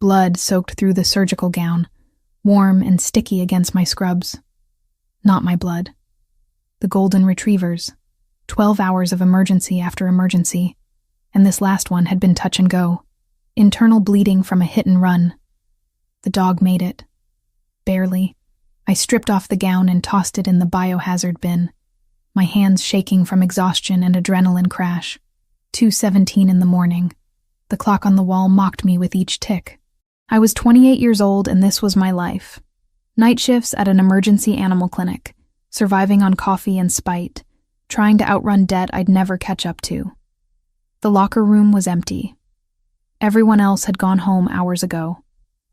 Blood soaked through the surgical gown, warm and sticky against my scrubs. Not my blood. The golden retrievers. 12 hours of emergency after emergency, and this last one had been touch and go. Internal bleeding from a hit and run. The dog made it. Barely. I stripped off the gown and tossed it in the biohazard bin, my hands shaking from exhaustion and adrenaline crash. 2:17 in the morning. The clock on the wall mocked me with each tick. I was 28 years old and this was my life. Night shifts at an emergency animal clinic, surviving on coffee and spite, trying to outrun debt I'd never catch up to. The locker room was empty. Everyone else had gone home hours ago.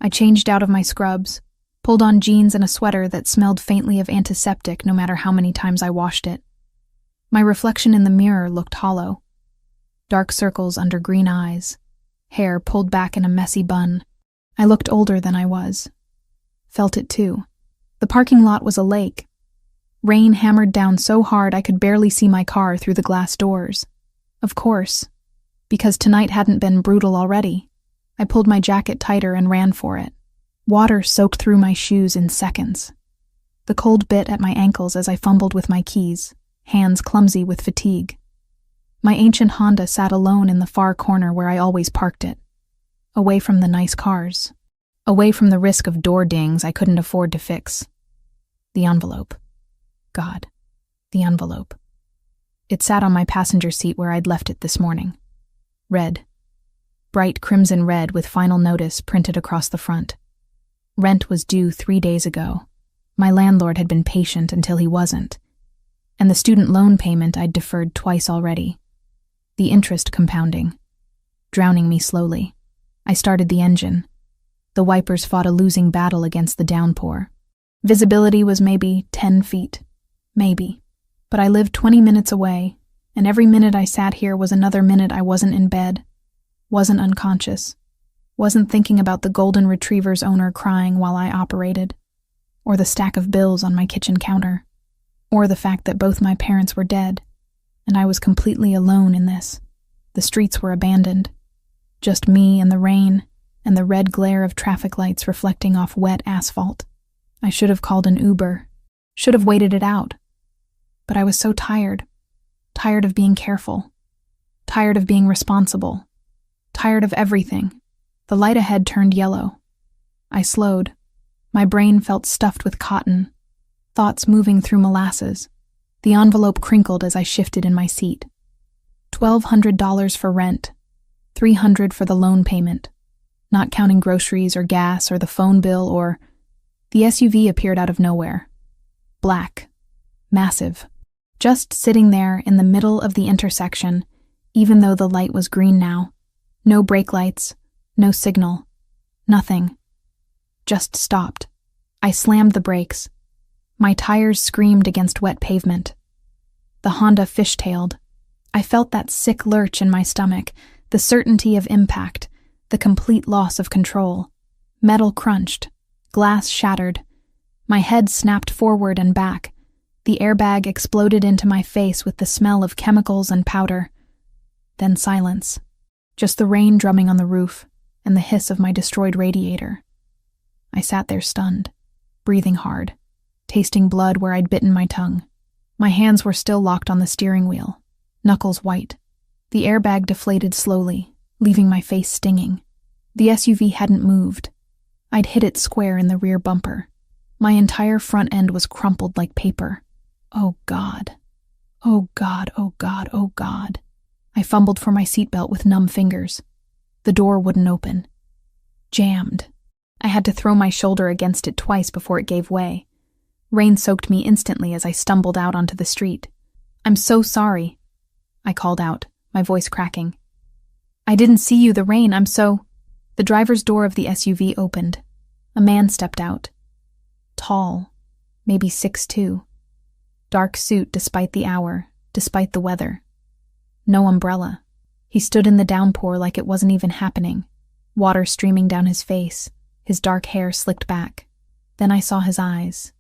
I changed out of my scrubs, pulled on jeans and a sweater that smelled faintly of antiseptic no matter how many times I washed it. My reflection in the mirror looked hollow. Dark circles under green eyes, hair pulled back in a messy bun. I looked older than I was. Felt it too. The parking lot was a lake. Rain hammered down so hard I could barely see my car through the glass doors. Of course, because tonight hadn't been brutal already. I pulled my jacket tighter and ran for it. Water soaked through my shoes in seconds. The cold bit at my ankles as I fumbled with my keys, hands clumsy with fatigue. My ancient Honda sat alone in the far corner where I always parked it, away from the nice cars, away from the risk of door dings I couldn't afford to fix. The envelope. God, the envelope. It sat on my passenger seat where I'd left it this morning. Red. Bright crimson red with final notice printed across the front. Rent was due 3 days ago. My landlord had been patient until he wasn't. And the student loan payment I'd deferred twice already. The interest compounding, drowning me slowly. I started the engine. The wipers fought a losing battle against the downpour. Visibility was maybe 10 feet. Maybe. But I lived 20 minutes away, and every minute I sat here was another minute I wasn't in bed, wasn't unconscious, wasn't thinking about the golden retriever's owner crying while I operated, or the stack of bills on my kitchen counter, or the fact that both my parents were dead, and I was completely alone in this. The streets were abandoned. Just me and the rain, and the red glare of traffic lights reflecting off wet asphalt. I should have called an Uber, should have waited it out. But I was so tired. Tired of being careful. Tired of being responsible. Tired of everything. The light ahead turned yellow. I slowed. My brain felt stuffed with cotton. Thoughts moving through molasses. The envelope crinkled as I shifted in my seat. $1,200 for rent. $300 for the loan payment. Not counting groceries or gas or the phone bill or... The SUV appeared out of nowhere. Black. Massive. Just sitting there in the middle of the intersection, even though the light was green now. No brake lights, no signal, nothing. Just stopped. I slammed the brakes. My tires screamed against wet pavement. The Honda fishtailed. I felt that sick lurch in my stomach, the certainty of impact, the complete loss of control. Metal crunched, glass shattered. My head snapped forward and back. The airbag exploded into my face with the smell of chemicals and powder. Then silence. Just the rain drumming on the roof and the hiss of my destroyed radiator. I sat there stunned, breathing hard, tasting blood where I'd bitten my tongue. My hands were still locked on the steering wheel, knuckles white. The airbag deflated slowly, leaving my face stinging. The SUV hadn't moved. I'd hit it square in the rear bumper. My entire front end was crumpled like paper. Oh God. Oh God, oh God, oh God. I fumbled for my seatbelt with numb fingers. The door wouldn't open. Jammed. I had to throw my shoulder against it twice before it gave way. Rain soaked me instantly as I stumbled out onto the street. "I'm so sorry," I called out, my voice cracking. "I didn't see you, the rain, I'm so..." The driver's door of the SUV opened. A man stepped out. Tall, maybe 6'2". Dark suit despite the hour, despite the weather. No umbrella. He stood in the downpour like it wasn't even happening, water streaming down his face, his dark hair slicked back. Then I saw his eyes.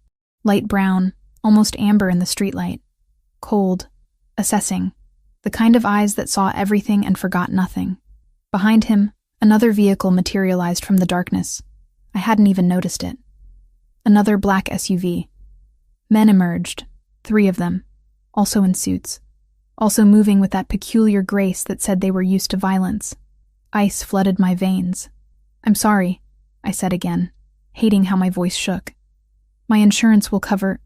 Light brown, almost amber in the streetlight. Cold, assessing. The kind of eyes that saw everything and forgot nothing. Behind him, Another vehicle materialized from the darkness. I hadn't even noticed it. Another black SUV. Men emerged, 3 of them, also in suits, also moving with that peculiar grace that said they were used to violence. Ice flooded my veins. "I'm sorry," I said again, hating how my voice shook. "My insurance will cover—"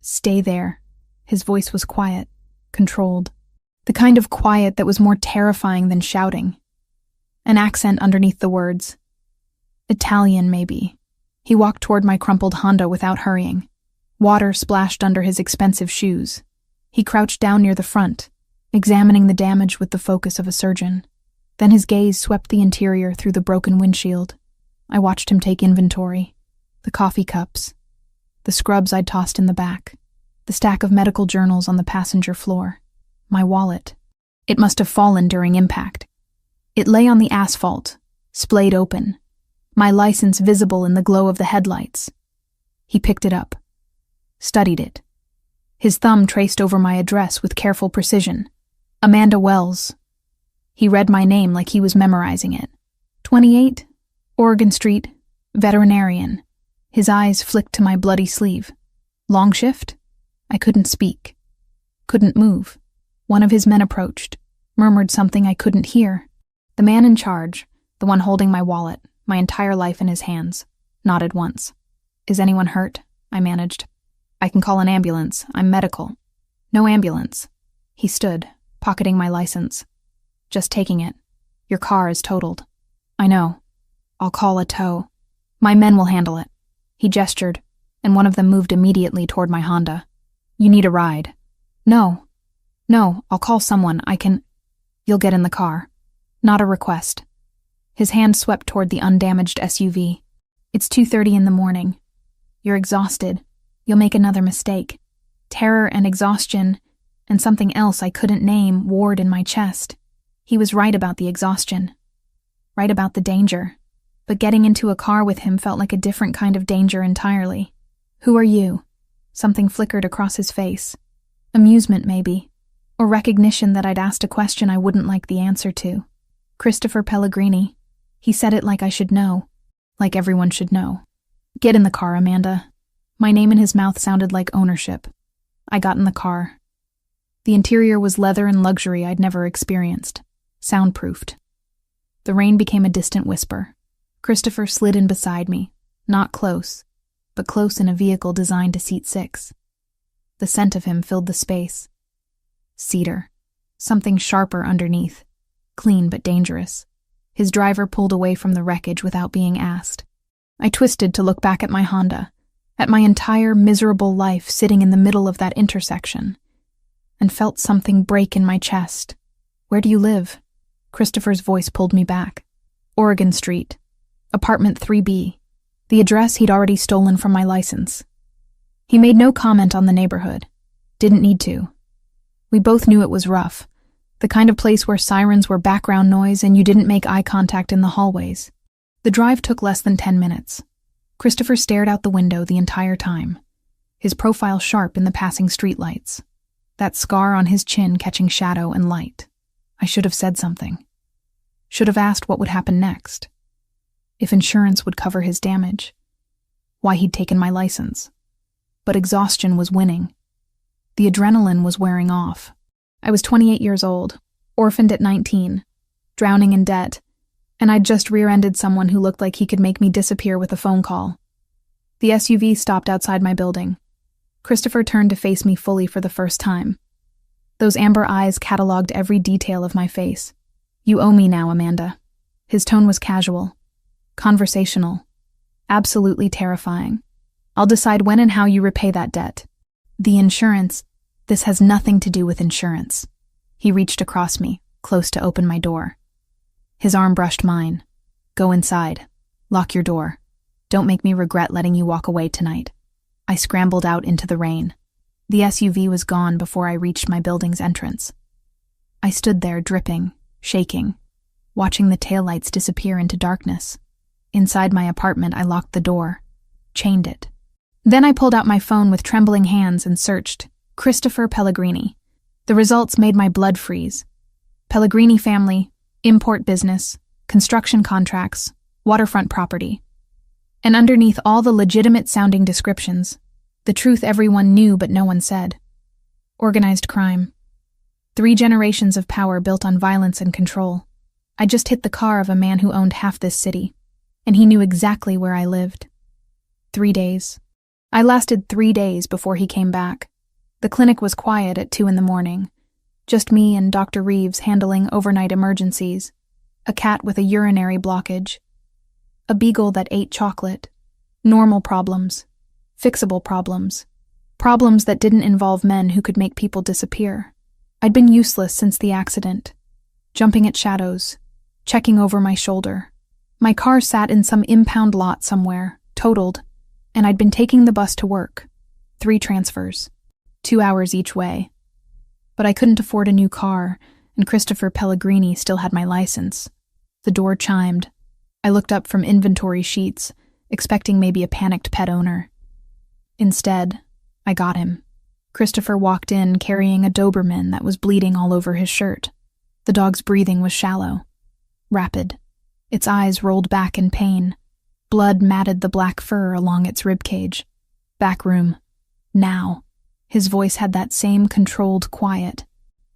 "Stay there." His voice was quiet, controlled. The kind of quiet that was more terrifying than shouting. An accent underneath the words. Italian, maybe. He walked toward my crumpled Honda without hurrying. Water splashed under his expensive shoes. He crouched down near the front, examining the damage with the focus of a surgeon. Then his gaze swept the interior through the broken windshield. I watched him take inventory. The coffee cups. The scrubs I'd tossed in the back. The stack of medical journals on the passenger floor. My wallet. It must have fallen during impact. It lay on the asphalt, splayed open. My license visible in the glow of the headlights. He picked it up. Studied it. His thumb traced over my address with careful precision. Amanda Wells. He read my name like he was memorizing it. 28, Oregon Street, veterinarian. His eyes flicked to my bloody sleeve. Long shift? I couldn't speak. Couldn't move. One of his men approached, murmured something I couldn't hear. The man in charge, the one holding my wallet, my entire life in his hands, nodded once. "Is anyone hurt?" I managed. "I can call an ambulance. I'm medical." "No ambulance." He stood, pocketing my license. "Just taking it. Your car is totaled." "I know. I'll call a tow. My men will handle it." He gestured, and one of them moved immediately toward my Honda. "You need a ride." No, I'll call someone. I can—" "You'll get in the car." "Not a request." His hand swept toward the undamaged SUV. "It's 2:30 in the morning. You're exhausted. You'll make another mistake." Terror and exhaustion, and something else I couldn't name, warred in my chest. He was right about the exhaustion. Right about the danger. But getting into a car with him felt like a different kind of danger entirely. "Who are you?" Something flickered across his face. Amusement, maybe. Or recognition that I'd asked a question I wouldn't like the answer to. "Christopher Pellegrini." He said it like I should know. Like everyone should know. "Get in the car, Amanda." My name in his mouth sounded like ownership. I got in the car. The interior was leather and luxury I'd never experienced. Soundproofed. The rain became a distant whisper. Christopher slid in beside me. Not close, but close in a vehicle designed to seat 6. The scent of him filled the space. Cedar. Something sharper underneath. Clean but dangerous. His driver pulled away from the wreckage without being asked. I twisted to look back at my Honda, at my entire miserable life sitting in the middle of that intersection, and felt something break in my chest. "Where do you live?" Christopher's voice pulled me back. "Oregon Street. Apartment 3B. The address he'd already stolen from my license. He made no comment on the neighborhood. Didn't need to. We both knew it was rough. The kind of place where sirens were background noise and you didn't make eye contact in the hallways. The drive took less than 10 minutes. Christopher stared out the window the entire time, his profile sharp in the passing streetlights, that scar on his chin catching shadow and light. I should have said something. Should have asked what would happen next. If insurance would cover his damage. Why he'd taken my license. But exhaustion was winning. The adrenaline was wearing off. I was 28 years old, orphaned at 19, drowning in debt, and I'd just rear-ended someone who looked like he could make me disappear with a phone call. The SUV stopped outside my building. Christopher turned to face me fully for the first time. Those amber eyes cataloged every detail of my face. "You owe me now, Amanda." His tone was casual, conversational, absolutely terrifying. "I'll decide when and how you repay that debt. The insurance, this has nothing to do with insurance." He reached across me, close to open my door. His arm brushed mine. "Go inside. Lock your door. Don't make me regret letting you walk away tonight." I scrambled out into the rain. The SUV was gone before I reached my building's entrance. I stood there dripping, shaking, watching the taillights disappear into darkness. Inside my apartment, I locked the door, chained it. Then I pulled out my phone with trembling hands and searched Christopher Pellegrini. The results made my blood freeze. Pellegrini family, import business, construction contracts, waterfront property. And underneath all the legitimate-sounding descriptions, the truth everyone knew but no one said. Organized crime. 3 generations of power built on violence and control. I just hit the car of a man who owned half this city, and he knew exactly where I lived. 3 days. I lasted 3 days before he came back. The clinic was quiet at 2 a.m, just me and Dr. Reeves handling overnight emergencies, a cat with a urinary blockage, a beagle that ate chocolate, normal problems, fixable problems, problems that didn't involve men who could make people disappear. I'd been useless since the accident, jumping at shadows, checking over my shoulder. My car sat in some impound lot somewhere, totaled, and I'd been taking the bus to work. 3 transfers, 2 hours each way. But I couldn't afford a new car, and Christopher Pellegrini still had my license. The door chimed. I looked up from inventory sheets, expecting maybe a panicked pet owner. Instead, I got him. Christopher walked in carrying a Doberman that was bleeding all over his shirt. The dog's breathing was shallow, rapid. Its eyes rolled back in pain. Blood matted the black fur along its ribcage. Back room. Now. His voice had that same controlled quiet,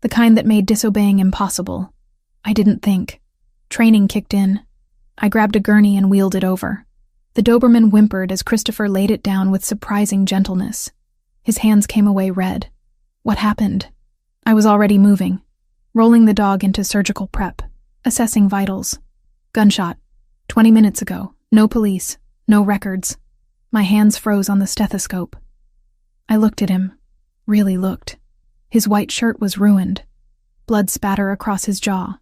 the kind that made disobeying impossible. I didn't think. Training kicked in. I grabbed a gurney and wheeled it over. The Doberman whimpered as Christopher laid it down with surprising gentleness. His hands came away red. What happened? I was already moving, rolling the dog into surgical prep, assessing vitals. Gunshot. 20 minutes ago. No police. No records. My hands froze on the stethoscope. I looked at him. Really looked. His white shirt was ruined. Blood spatter across his jaw.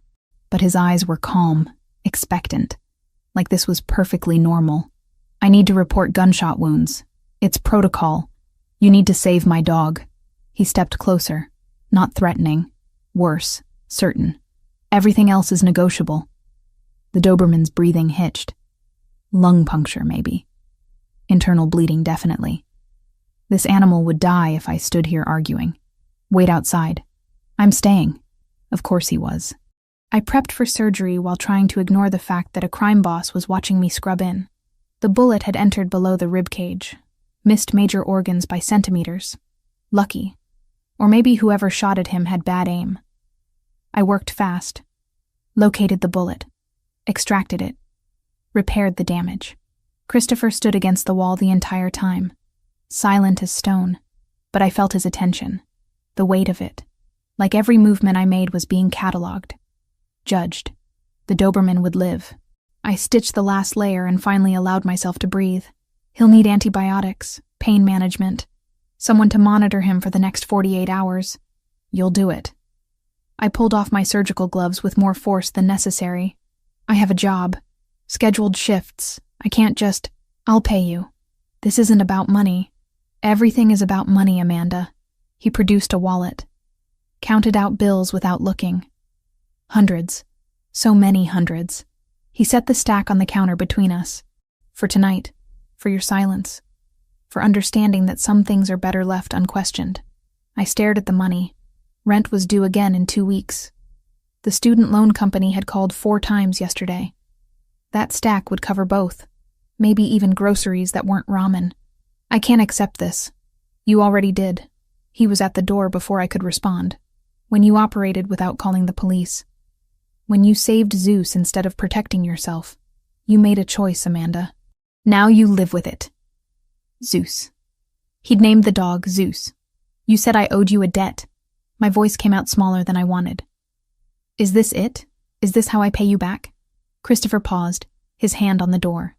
But his eyes were calm, expectant. Like this was perfectly normal. I need to report gunshot wounds. It's protocol. You need to save my dog. He stepped closer. Not threatening. Worse. Certain. Everything else is negotiable. The Doberman's breathing hitched. Lung puncture, maybe. Internal bleeding, definitely. This animal would die if I stood here arguing. Wait outside. I'm staying. Of course he was. I prepped for surgery while trying to ignore the fact that a crime boss was watching me scrub in. The bullet had entered below the ribcage, missed major organs by centimeters. Lucky. Or maybe whoever shot at him had bad aim. I worked fast. Located the bullet. Extracted it. Repaired the damage. Christopher stood against the wall the entire time. Silent as stone, but I felt his attention, the weight of it. Like every movement I made was being catalogued, judged. The Doberman would live. I stitched the last layer and finally allowed myself to breathe. He'll need antibiotics, pain management, someone to monitor him for the next 48 hours. You'll do it. I pulled off my surgical gloves with more force than necessary. I have a job, scheduled shifts. I can't just, I'll pay you. This isn't about money. Everything is about money, Amanda. He produced a wallet. Counted out bills without looking. Hundreds. So many hundreds. He set the stack on the counter between us. For tonight. For your silence. For understanding that some things are better left unquestioned. I stared at the money. Rent was due again in 2 weeks. The student loan company had called 4 times yesterday. That stack would cover both. Maybe even groceries that weren't ramen. I can't accept this. You already did. He was at the door before I could respond. When you operated without calling the police. When you saved Zeus instead of protecting yourself. You made a choice, Amanda. Now you live with it. Zeus. He'd named the dog Zeus. You said I owed you a debt. My voice came out smaller than I wanted. Is this it? Is this how I pay you back? Christopher paused, his hand on the door.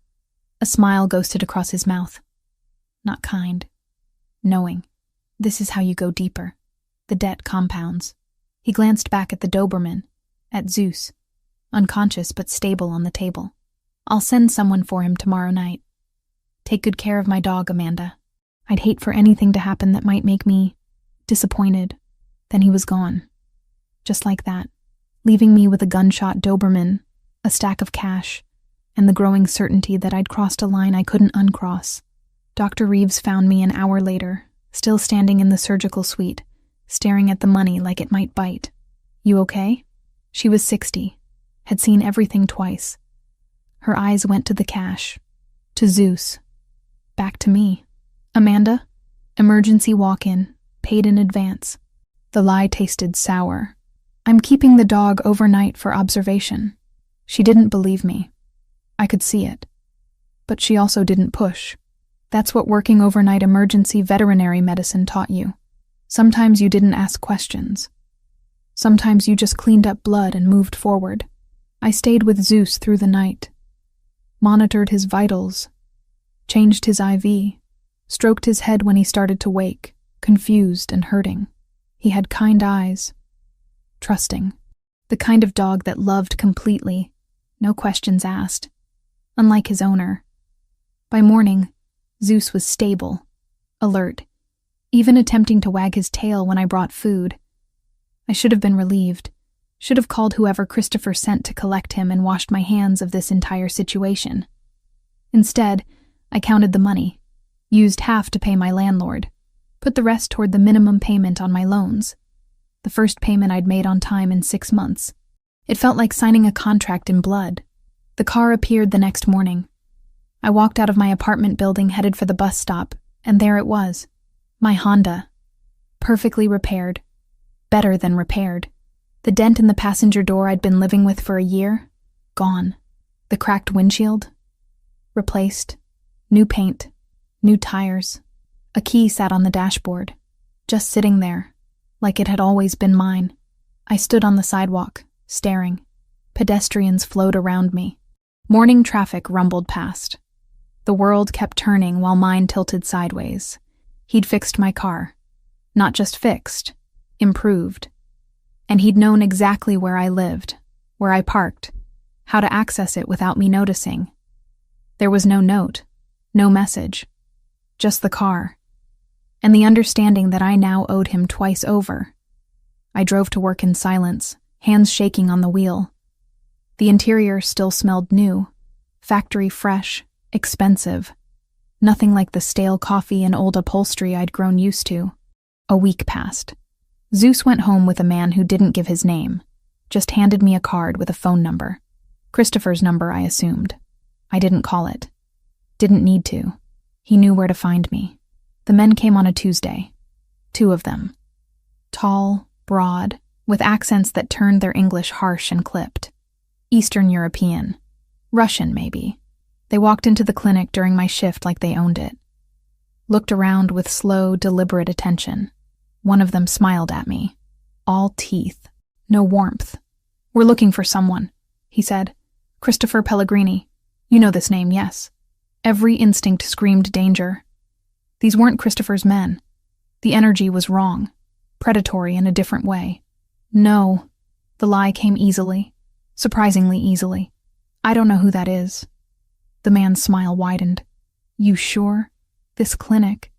A smile ghosted across his mouth. Not kind. Knowing. This is how you go deeper. The debt compounds. He glanced back at the Doberman, at Zeus, unconscious but stable on the table. I'll send someone for him tomorrow night. Take good care of my dog, Amanda. I'd hate for anything to happen that might make me disappointed. Then he was gone. Just like that, leaving me with a gunshot Doberman, a stack of cash, and the growing certainty that I'd crossed a line I couldn't uncross. Dr. Reeves found me an hour later, still standing in the surgical suite, staring at the money like it might bite. You okay? She was 60, had seen everything twice. Her eyes went to the cash, to Zeus, back to me. Amanda, emergency walk-in, paid in advance. The lie tasted sour. I'm keeping the dog overnight for observation. She didn't believe me. I could see it. But she also didn't push. That's what working overnight emergency veterinary medicine taught you. Sometimes you didn't ask questions. Sometimes you just cleaned up blood and moved forward. I stayed with Zeus through the night, monitored his vitals, changed his IV, stroked his head when he started to wake, confused and hurting. He had kind eyes, trusting, the kind of dog that loved completely, no questions asked, unlike his owner. By morning, Zeus was stable, alert, even attempting to wag his tail when I brought food. I should have been relieved, should have called whoever Christopher sent to collect him and washed my hands of this entire situation. Instead, I counted the money, used half to pay my landlord, put the rest toward the minimum payment on my loans, the first payment I'd made on time in 6 months. It felt like signing a contract in blood. The car appeared the next morning. I walked out of my apartment building headed for the bus stop, and there it was. My Honda. Perfectly repaired. Better than repaired. The dent in the passenger door I'd been living with for a year? Gone. The cracked windshield? Replaced. New paint. New tires. A key sat on the dashboard, just sitting there, like it had always been mine. I stood on the sidewalk, staring. Pedestrians flowed around me. Morning traffic rumbled past. The world kept turning while mine tilted sideways. He'd fixed my car. Not just fixed, improved. And he'd known exactly where I lived, where I parked, how to access it without me noticing. There was no note, no message, just the car, and the understanding that I now owed him twice over. I drove to work in silence, hands shaking on the wheel. The interior still smelled new, factory fresh, expensive. Nothing like the stale coffee and old upholstery I'd grown used to. A week passed. Zeus went home with a man who didn't give his name, just handed me a card with a phone number. Christopher's number, I assumed. I didn't call it. Didn't need to. He knew where to find me. The men came on a Tuesday. 2 of them. Tall, broad, with accents that turned their English harsh and clipped. Eastern European. Russian, maybe. They walked into the clinic during my shift like they owned it. Looked around with slow, deliberate attention. One of them smiled at me. All teeth. No warmth. "We're looking for someone," he said. "Christopher Pellegrini. You know this name, yes." Every instinct screamed danger. These weren't Christopher's men. The energy was wrong. Predatory in a different way. "No." The lie came easily. Surprisingly easily. "I don't know who that is." The man's smile widened. "You sure? This clinic.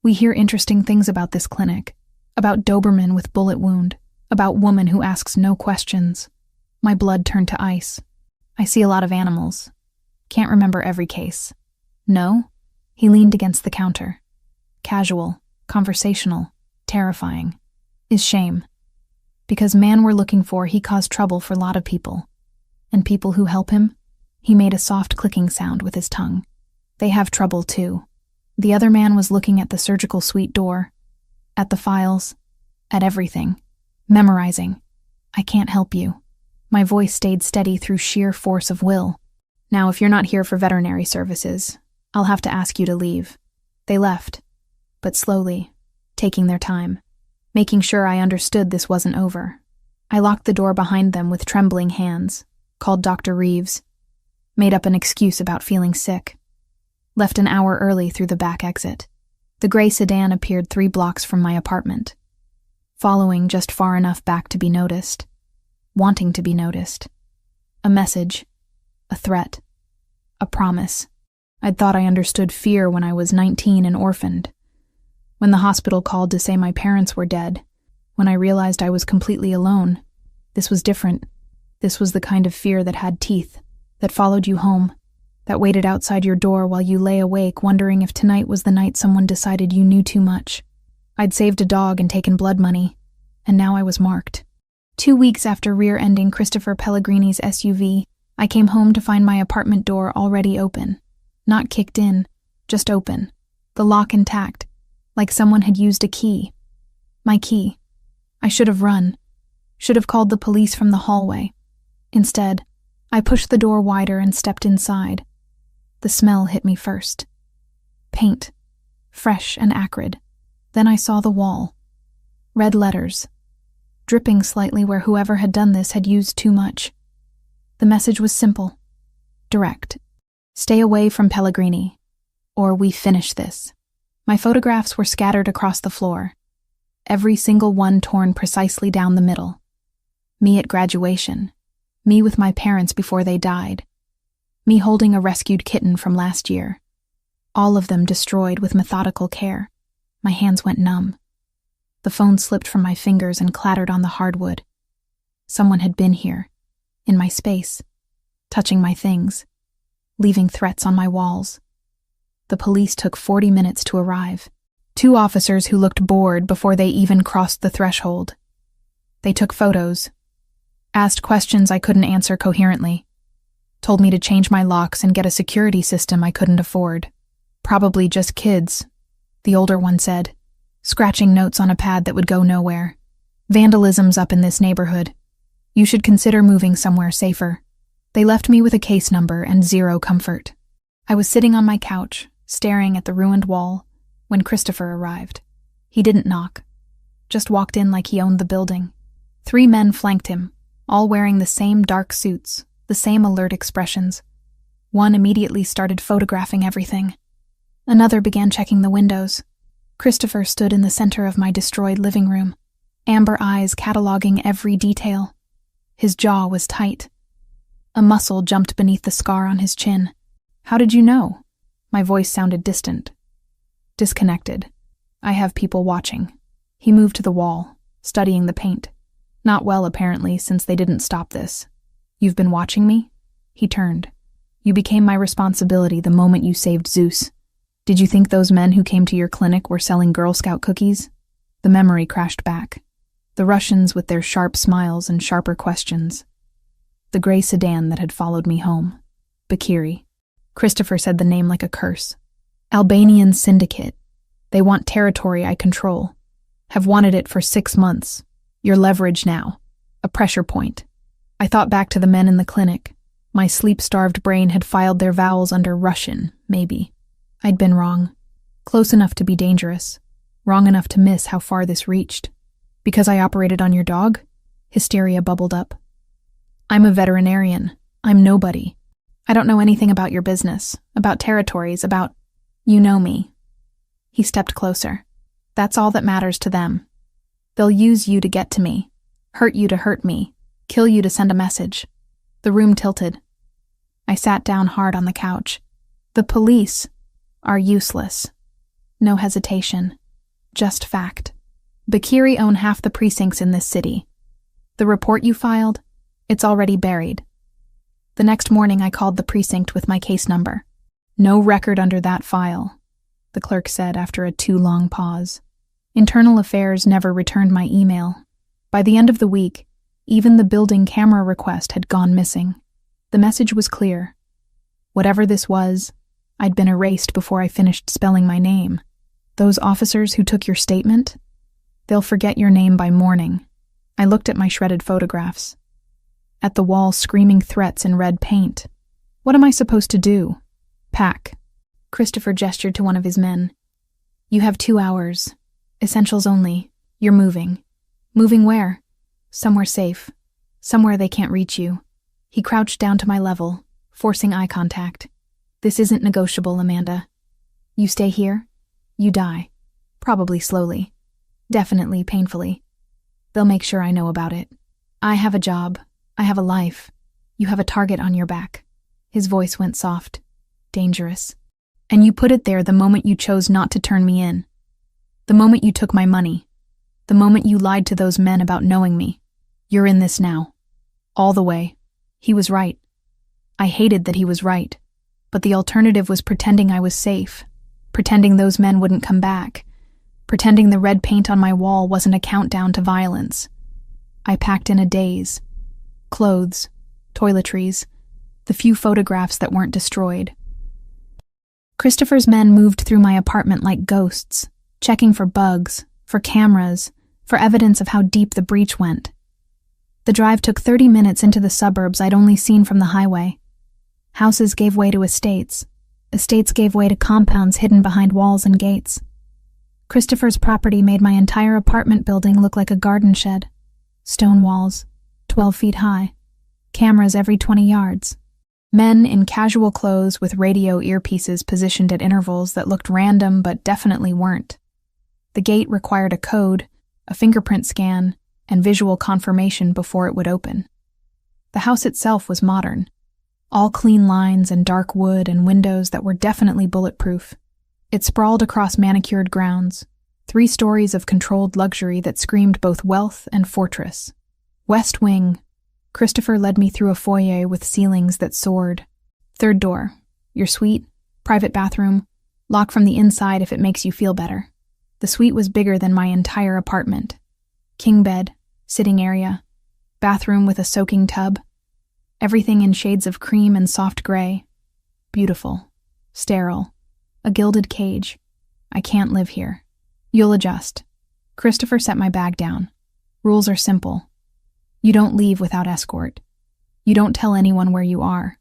We hear interesting things about this clinic. About Doberman with bullet wound. About woman who asks no questions." My blood turned to ice. "I see a lot of animals. Can't remember every case." "No?" He leaned against the counter. Casual, conversational, terrifying. "Is shame. Because man we're looking for, he caused trouble for a lot of people. And people who help him?" He made a soft clicking sound with his tongue. "They have trouble too." The other man was looking at the surgical suite door, at the files, at everything. Memorizing. "I can't help you." My voice stayed steady through sheer force of will. "Now, if you're not here for veterinary services, I'll have to ask you to leave." They left, but slowly, taking their time, making sure I understood this wasn't over. I locked the door behind them with trembling hands, called Dr. Reeves, made up an excuse about feeling sick, left an hour early through the back exit. The gray sedan appeared 3 blocks from my apartment, following just far enough back to be noticed, wanting to be noticed. A message, a threat, a promise. I'd thought I understood fear when I was 19 and orphaned, when the hospital called to say my parents were dead, when I realized I was completely alone. This was different. This was the kind of fear that had teeth, that followed you home, that waited outside your door while you lay awake wondering if tonight was the night someone decided you knew too much. I'd saved a dog and taken blood money, and now I was marked. 2 weeks after rear-ending Christopher Pellegrini's SUV, I came home to find my apartment door already open. Not kicked in, just open. The lock intact, like someone had used a key. My key. I should have run. Should have called the police from the hallway. Instead, I pushed the door wider and stepped inside. The smell hit me first. Paint. Fresh and acrid. Then I saw the wall. Red letters. Dripping slightly where whoever had done this had used too much. The message was simple. Direct. Stay away from Pellegrini, or we finish this. My photographs were scattered across the floor. Every single one torn precisely down the middle. Me at graduation. Me with my parents before they died. Me holding a rescued kitten from last year. All of them destroyed with methodical care. My hands went numb. The phone slipped from my fingers and clattered on the hardwood. Someone had been here, in my space, touching my things, leaving threats on my walls. The police took 40 minutes to arrive. 2 officers who looked bored before they even crossed the threshold. They took photos, asked questions I couldn't answer coherently, told me to change my locks and get a security system I couldn't afford. Probably just kids, the older one said, scratching notes on a pad that would go nowhere. Vandalism's up in this neighborhood. You should consider moving somewhere safer. They left me with a case number and zero comfort. I was sitting on my couch, staring at the ruined wall, when Christopher arrived. He didn't knock, just walked in like he owned the building. 3 men flanked him, all wearing the same dark suits, the same alert expressions. One immediately started photographing everything. Another began checking the windows. Christopher stood in the center of my destroyed living room, amber eyes cataloging every detail. His jaw was tight. A muscle jumped beneath the scar on his chin. How did you know? My voice sounded distant. Disconnected. I have people watching. He moved to the wall, studying the paint. Not well, apparently, since they didn't stop this. You've been watching me? He turned. You became my responsibility the moment you saved Zeus. Did you think those men who came to your clinic were selling Girl Scout cookies? The memory crashed back. The Russians with their sharp smiles and sharper questions. The gray sedan that had followed me home. Bakiri. Christopher said the name like a curse. Albanian syndicate. They want territory I control. Have wanted it for 6 months. Your leverage now. A pressure point. I thought back to the men in the clinic. My sleep-starved brain had filed their vowels under Russian, maybe. I'd been wrong. Close enough to be dangerous. Wrong enough to miss how far this reached. Because I operated on your dog? Hysteria bubbled up. I'm a veterinarian. I'm nobody. I don't know anything about your business, about territories, about... You know me. He stepped closer. That's all that matters to them. They'll use you to get to me, hurt you to hurt me, kill you to send a message. The room tilted. I sat down hard on the couch. The police are useless. No hesitation. Just fact. Bakiri own half the precincts in this city. The report you filed, it's already buried. The next morning I called the precinct with my case number. No record under that file, the clerk said after a too long pause. Internal Affairs never returned my email. By the end of the week, even the building camera request had gone missing. The message was clear. Whatever this was, I'd been erased before I finished spelling my name. Those officers who took your statement? They'll forget your name by morning. I looked at my shredded photographs. At the wall screaming threats in red paint. What am I supposed to do? Pack. Christopher gestured to one of his men. You have 2 hours. Essentials only. You're moving. Moving where? Somewhere safe. Somewhere they can't reach you. He crouched down to my level, forcing eye contact. This isn't negotiable, Amanda. You stay here, you die. Probably slowly. Definitely painfully. They'll make sure I know about it. I have a job. I have a life. You have a target on your back. His voice went soft. Dangerous. And you put it there the moment you chose not to turn me in. The moment you took my money. The moment you lied to those men about knowing me. You're in this now. All the way. He was right. I hated that he was right. But the alternative was pretending I was safe. Pretending those men wouldn't come back. Pretending the red paint on my wall wasn't a countdown to violence. I packed in a daze. Clothes, toiletries, the few photographs that weren't destroyed. Christopher's men moved through my apartment like ghosts, checking for bugs, for cameras, for evidence of how deep the breach went. The drive took 30 minutes into the suburbs I'd only seen from the highway. Houses gave way to estates. Estates gave way to compounds hidden behind walls and gates. Christopher's property made my entire apartment building look like a garden shed. Stone walls, 12 feet high. Cameras every 20 yards. Men in casual clothes with radio earpieces positioned at intervals that looked random but definitely weren't. The gate required a code, a fingerprint scan, and visual confirmation before it would open. The house itself was modern. All clean lines and dark wood and windows that were definitely bulletproof. It sprawled across manicured grounds, 3 stories of controlled luxury that screamed both wealth and fortress. West wing. Christopher led me through a foyer with ceilings that soared. 3rd door. Your suite, private bathroom, lock from the inside if it makes you feel better. The suite was bigger than my entire apartment. King bed, sitting area, bathroom with a soaking tub. Everything in shades of cream and soft gray. Beautiful. Sterile. A gilded cage. I can't live here. You'll adjust. Christopher set my bag down. Rules are simple. You don't leave without escort. You don't tell anyone where you are.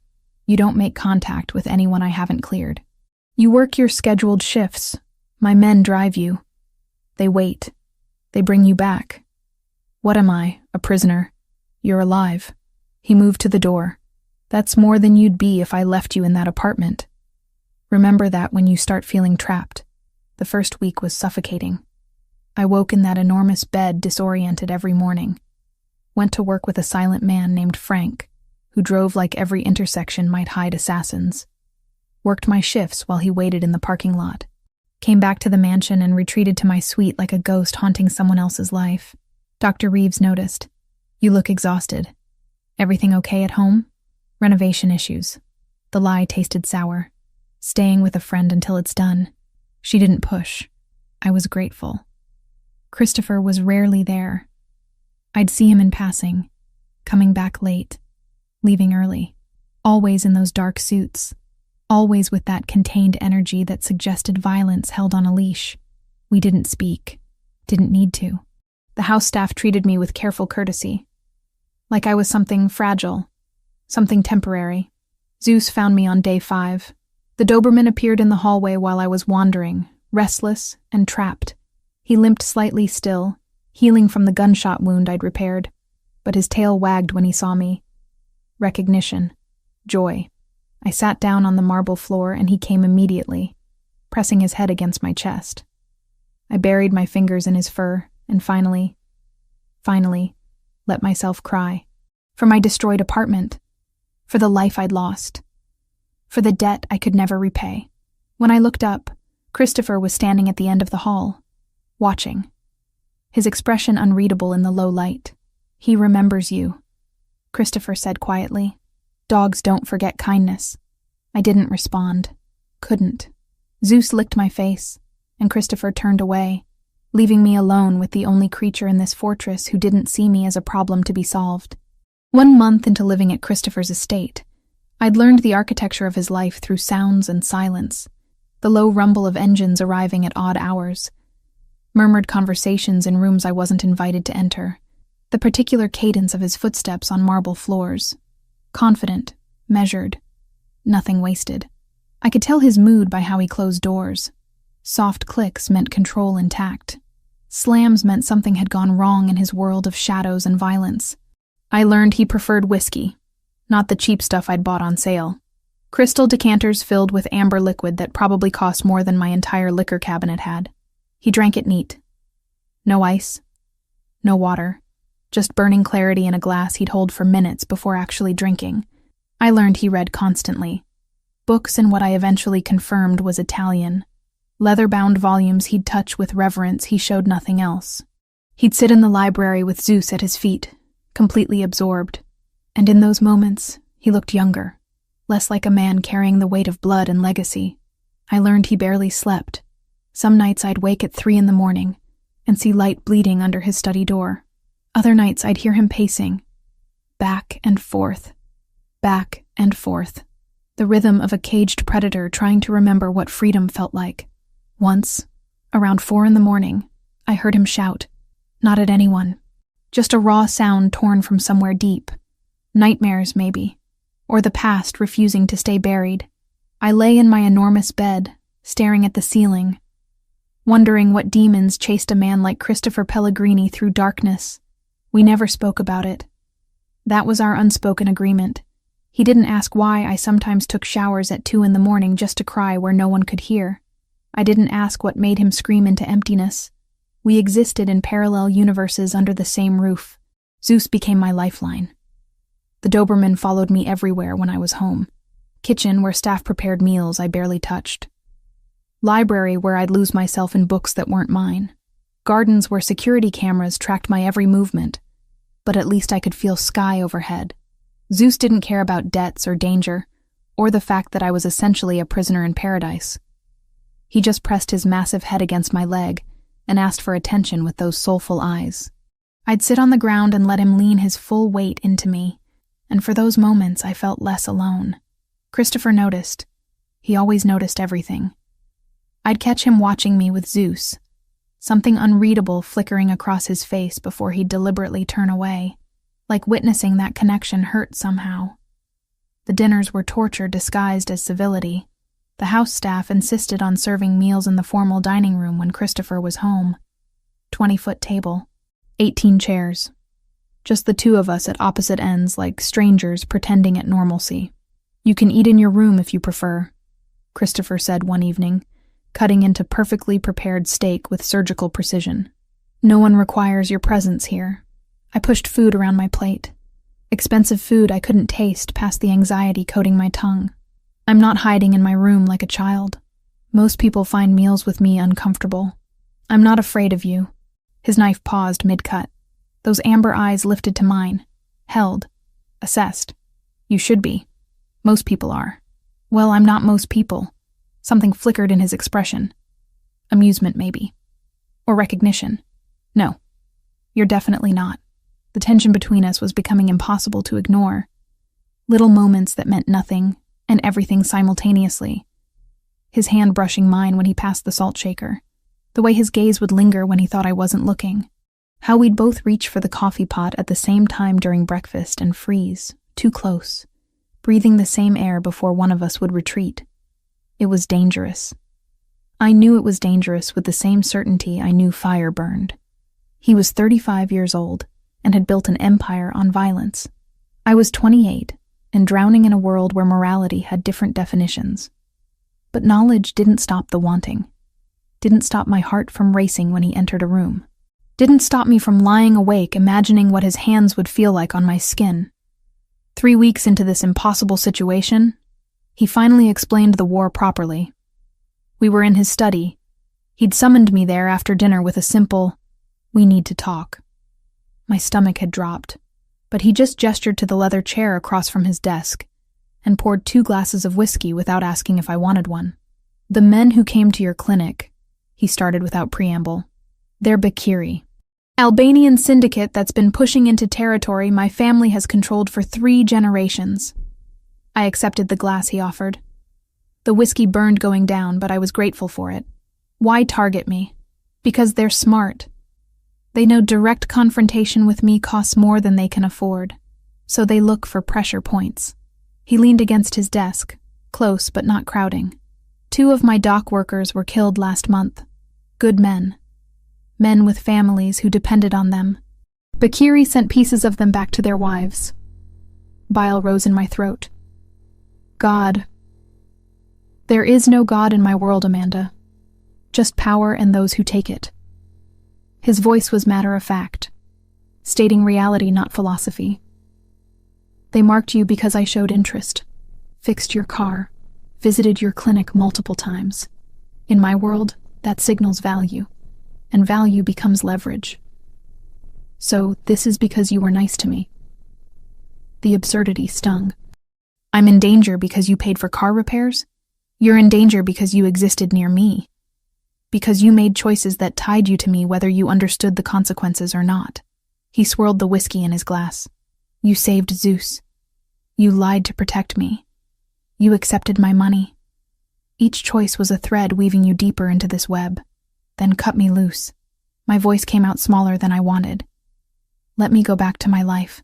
You don't make contact with anyone I haven't cleared. You work your scheduled shifts. My men drive you. They wait. They bring you back. What am I? A prisoner? You're alive. He moved to the door. That's more than you'd be if I left you in that apartment. Remember that when you start feeling trapped. The first week was suffocating. I woke in that enormous bed disoriented every morning. Went to work with a silent man named Frank, who drove like every intersection might hide assassins. Worked my shifts while he waited in the parking lot. Came back to the mansion and retreated to my suite like a ghost haunting someone else's life. Dr. Reeves noticed. You look exhausted. Everything okay at home? Renovation issues. The lie tasted sour. Staying with a friend until it's done. She didn't push. I was grateful. Christopher was rarely there. I'd see him in passing, coming back late, leaving early, always in those dark suits, always with that contained energy that suggested violence held on a leash. We didn't speak, didn't need to. The house staff treated me with careful courtesy, like I was something fragile, something temporary. Zeus found me on day 5. The Doberman appeared in the hallway while I was wandering, restless and trapped. He limped slightly still, healing from the gunshot wound I'd repaired, but his tail wagged when he saw me. Recognition. Joy. I sat down on the marble floor and he came immediately, pressing his head against my chest. I buried my fingers in his fur and finally, let myself cry. For my destroyed apartment. For the life I'd lost. For the debt I could never repay. When I looked up, Christopher was standing at the end of the hall, watching. His expression unreadable in the low light. He remembers you, Christopher said quietly. Dogs don't forget kindness. I didn't respond. Couldn't. Zeus licked my face, and Christopher turned away, leaving me alone with the only creature in this fortress who didn't see me as a problem to be solved. 1 month into living at Christopher's estate, I'd learned the architecture of his life through sounds and silence, the low rumble of engines arriving at odd hours, murmured conversations in rooms I wasn't invited to enter, the particular cadence of his footsteps on marble floors. Confident, measured, nothing wasted. I could tell his mood by how he closed doors. Soft clicks meant control intact. Slams meant something had gone wrong in his world of shadows and violence. I learned he preferred whiskey, not the cheap stuff I'd bought on sale. Crystal decanters filled with amber liquid that probably cost more than my entire liquor cabinet had. He drank it neat. No ice, no water, just burning clarity in a glass he'd hold for minutes before actually drinking. I learned he read constantly. Books in what I eventually confirmed was Italian. Leather-bound volumes he'd touch with reverence, he showed nothing else. He'd sit in the library with Zeus at his feet, completely absorbed. And in those moments, he looked younger, less like a man carrying the weight of blood and legacy. I learned he barely slept. Some nights I'd wake at 3 a.m. and see light bleeding under his study door. Other nights I'd hear him pacing, back and forth, the rhythm of a caged predator trying to remember what freedom felt like. Once, around 4 a.m, I heard him shout, not at anyone, just a raw sound torn from somewhere deep. Nightmares, maybe, or the past refusing to stay buried. I lay in my enormous bed, staring at the ceiling, wondering what demons chased a man like Christopher Pellegrini through darkness. We never spoke about it. That was our unspoken agreement. He didn't ask why I sometimes took showers at 2 a.m. just to cry where no one could hear. I didn't ask what made him scream into emptiness. We existed in parallel universes under the same roof. Zeus became my lifeline. The Doberman followed me everywhere when I was home. Kitchen, where staff prepared meals I barely touched. Library, where I'd lose myself in books that weren't mine. Gardens where security cameras tracked my every movement. But at least I could feel sky overhead. Zeus didn't care about debts or danger, or the fact that I was essentially a prisoner in paradise. He just pressed his massive head against my leg and asked for attention with those soulful eyes. I'd sit on the ground and let him lean his full weight into me, and for those moments I felt less alone. Christopher noticed. He always noticed everything. I'd catch him watching me with Zeus, something unreadable flickering across his face before he'd deliberately turn away, like witnessing that connection hurt somehow. The dinners were torture disguised as civility. The house staff insisted on serving meals in the formal dining room when Christopher was home. 20-foot table, 18 chairs. Just the two of us at opposite ends like strangers pretending at normalcy. "You can eat in your room if you prefer," Christopher said one evening, cutting into perfectly prepared steak with surgical precision. "No one requires your presence here." I pushed food around my plate. Expensive food I couldn't taste past the anxiety coating my tongue. I'm not hiding in my room like a child. Most people find meals with me uncomfortable. I'm not afraid of you. His knife paused mid-cut. Those amber eyes lifted to mine. Held. Assessed. "You should be. Most people are." Well, I'm not most people. Something flickered in his expression. Amusement, maybe. Or recognition. "No. You're definitely not." The tension between us was becoming impossible to ignore. Little moments that meant nothing, and everything simultaneously. His hand brushing mine when he passed the salt shaker. The way his gaze would linger when he thought I wasn't looking. How we'd both reach for the coffee pot at the same time during breakfast and freeze, too close, breathing the same air before one of us would retreat. It was dangerous. I knew it was dangerous with the same certainty I knew fire burned. He was 35 years old and had built an empire on violence. I was 28 and drowning in a world where morality had different definitions. But knowledge didn't stop the wanting. Didn't stop my heart from racing when he entered a room. Didn't stop me from lying awake imagining what his hands would feel like on my skin. 3 weeks into this impossible situation, he finally explained the war properly. We were in his study. He'd summoned me there after dinner with a simple, "We need to talk." My stomach had dropped, but he just gestured to the leather chair across from his desk and poured 2 glasses of whiskey without asking if I wanted one. "The men who came to your clinic," he started without preamble, "they're Bakiri. Albanian syndicate that's been pushing into territory my family has controlled for 3 generations. I accepted the glass he offered. The whiskey burned going down, but I was grateful for it. Why target me? Because they're smart. They know direct confrontation with me costs more than they can afford, so they look for pressure points. He leaned against his desk, close but not crowding. 2 of my dock workers were killed last month. Good men. Men with families who depended on them. Bakiri sent pieces of them back to their wives. Bile rose in my throat. God. There is no God in my world, Amanda. Just power and those who take it. His voice was matter-of-fact, stating reality, not philosophy. They marked you because I showed interest, fixed your car, visited your clinic multiple times. In my world, that signals value, and value becomes leverage. So this is because you were nice to me. The absurdity stung. I'm in danger because you paid for car repairs? You're in danger because you existed near me. Because you made choices that tied you to me whether you understood the consequences or not. He swirled the whiskey in his glass. You saved Zeus. You lied to protect me. You accepted my money. Each choice was a thread weaving you deeper into this web. Then cut me loose. My voice came out smaller than I wanted. Let me go back to my life.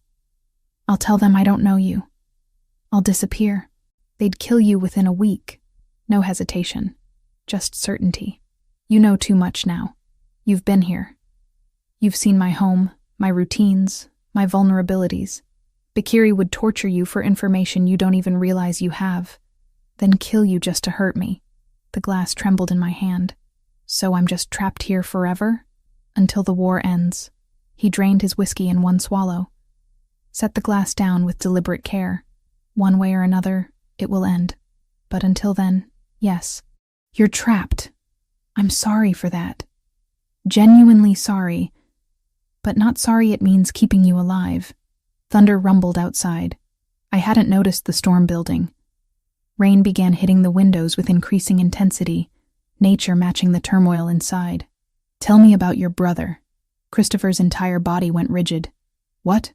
I'll tell them I don't know you. I'll disappear. They'd kill you within a week. No hesitation. Just certainty. You know too much now. You've been here. You've seen my home, my routines, my vulnerabilities. Bakiri would torture you for information you don't even realize you have, then kill you just to hurt me. The glass trembled in my hand. So I'm just trapped here forever? Until the war ends. He drained his whiskey in one swallow. Set the glass down with deliberate care. One way or another, it will end. But until then, yes. You're trapped. I'm sorry for that. Genuinely sorry. But not sorry it means keeping you alive. Thunder rumbled outside. I hadn't noticed the storm building. Rain began hitting the windows with increasing intensity, nature matching the turmoil inside. Tell me about your brother. Christopher's entire body went rigid. What?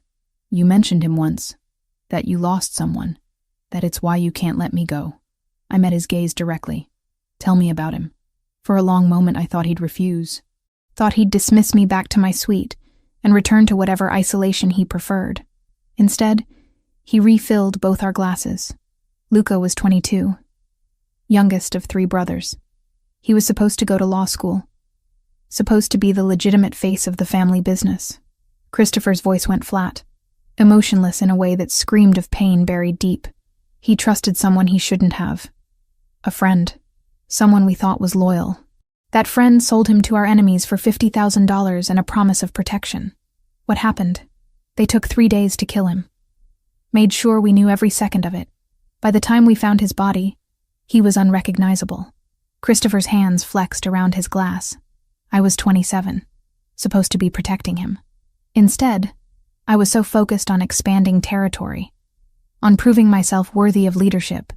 You mentioned him once. That you lost someone. That it's why you can't let me go. I met his gaze directly. Tell me about him. For a long moment I thought he'd refuse. Thought he'd dismiss me back to my suite and return to whatever isolation he preferred. Instead, he refilled both our glasses. Luca was 22, youngest of 3 brothers. He was supposed to go to law school, supposed to be the legitimate face of the family business. Christopher's voice went flat, emotionless in a way that screamed of pain buried deep. He trusted someone he shouldn't have. A friend, someone we thought was loyal. That friend sold him to our enemies for $50,000 and a promise of protection. What happened? They took 3 days to kill him. Made sure we knew every second of it. By the time we found his body, he was unrecognizable. Christopher's hands flexed around his glass. I was 27, supposed to be protecting him. Instead, I was so focused on expanding territory, on proving myself worthy of leadership,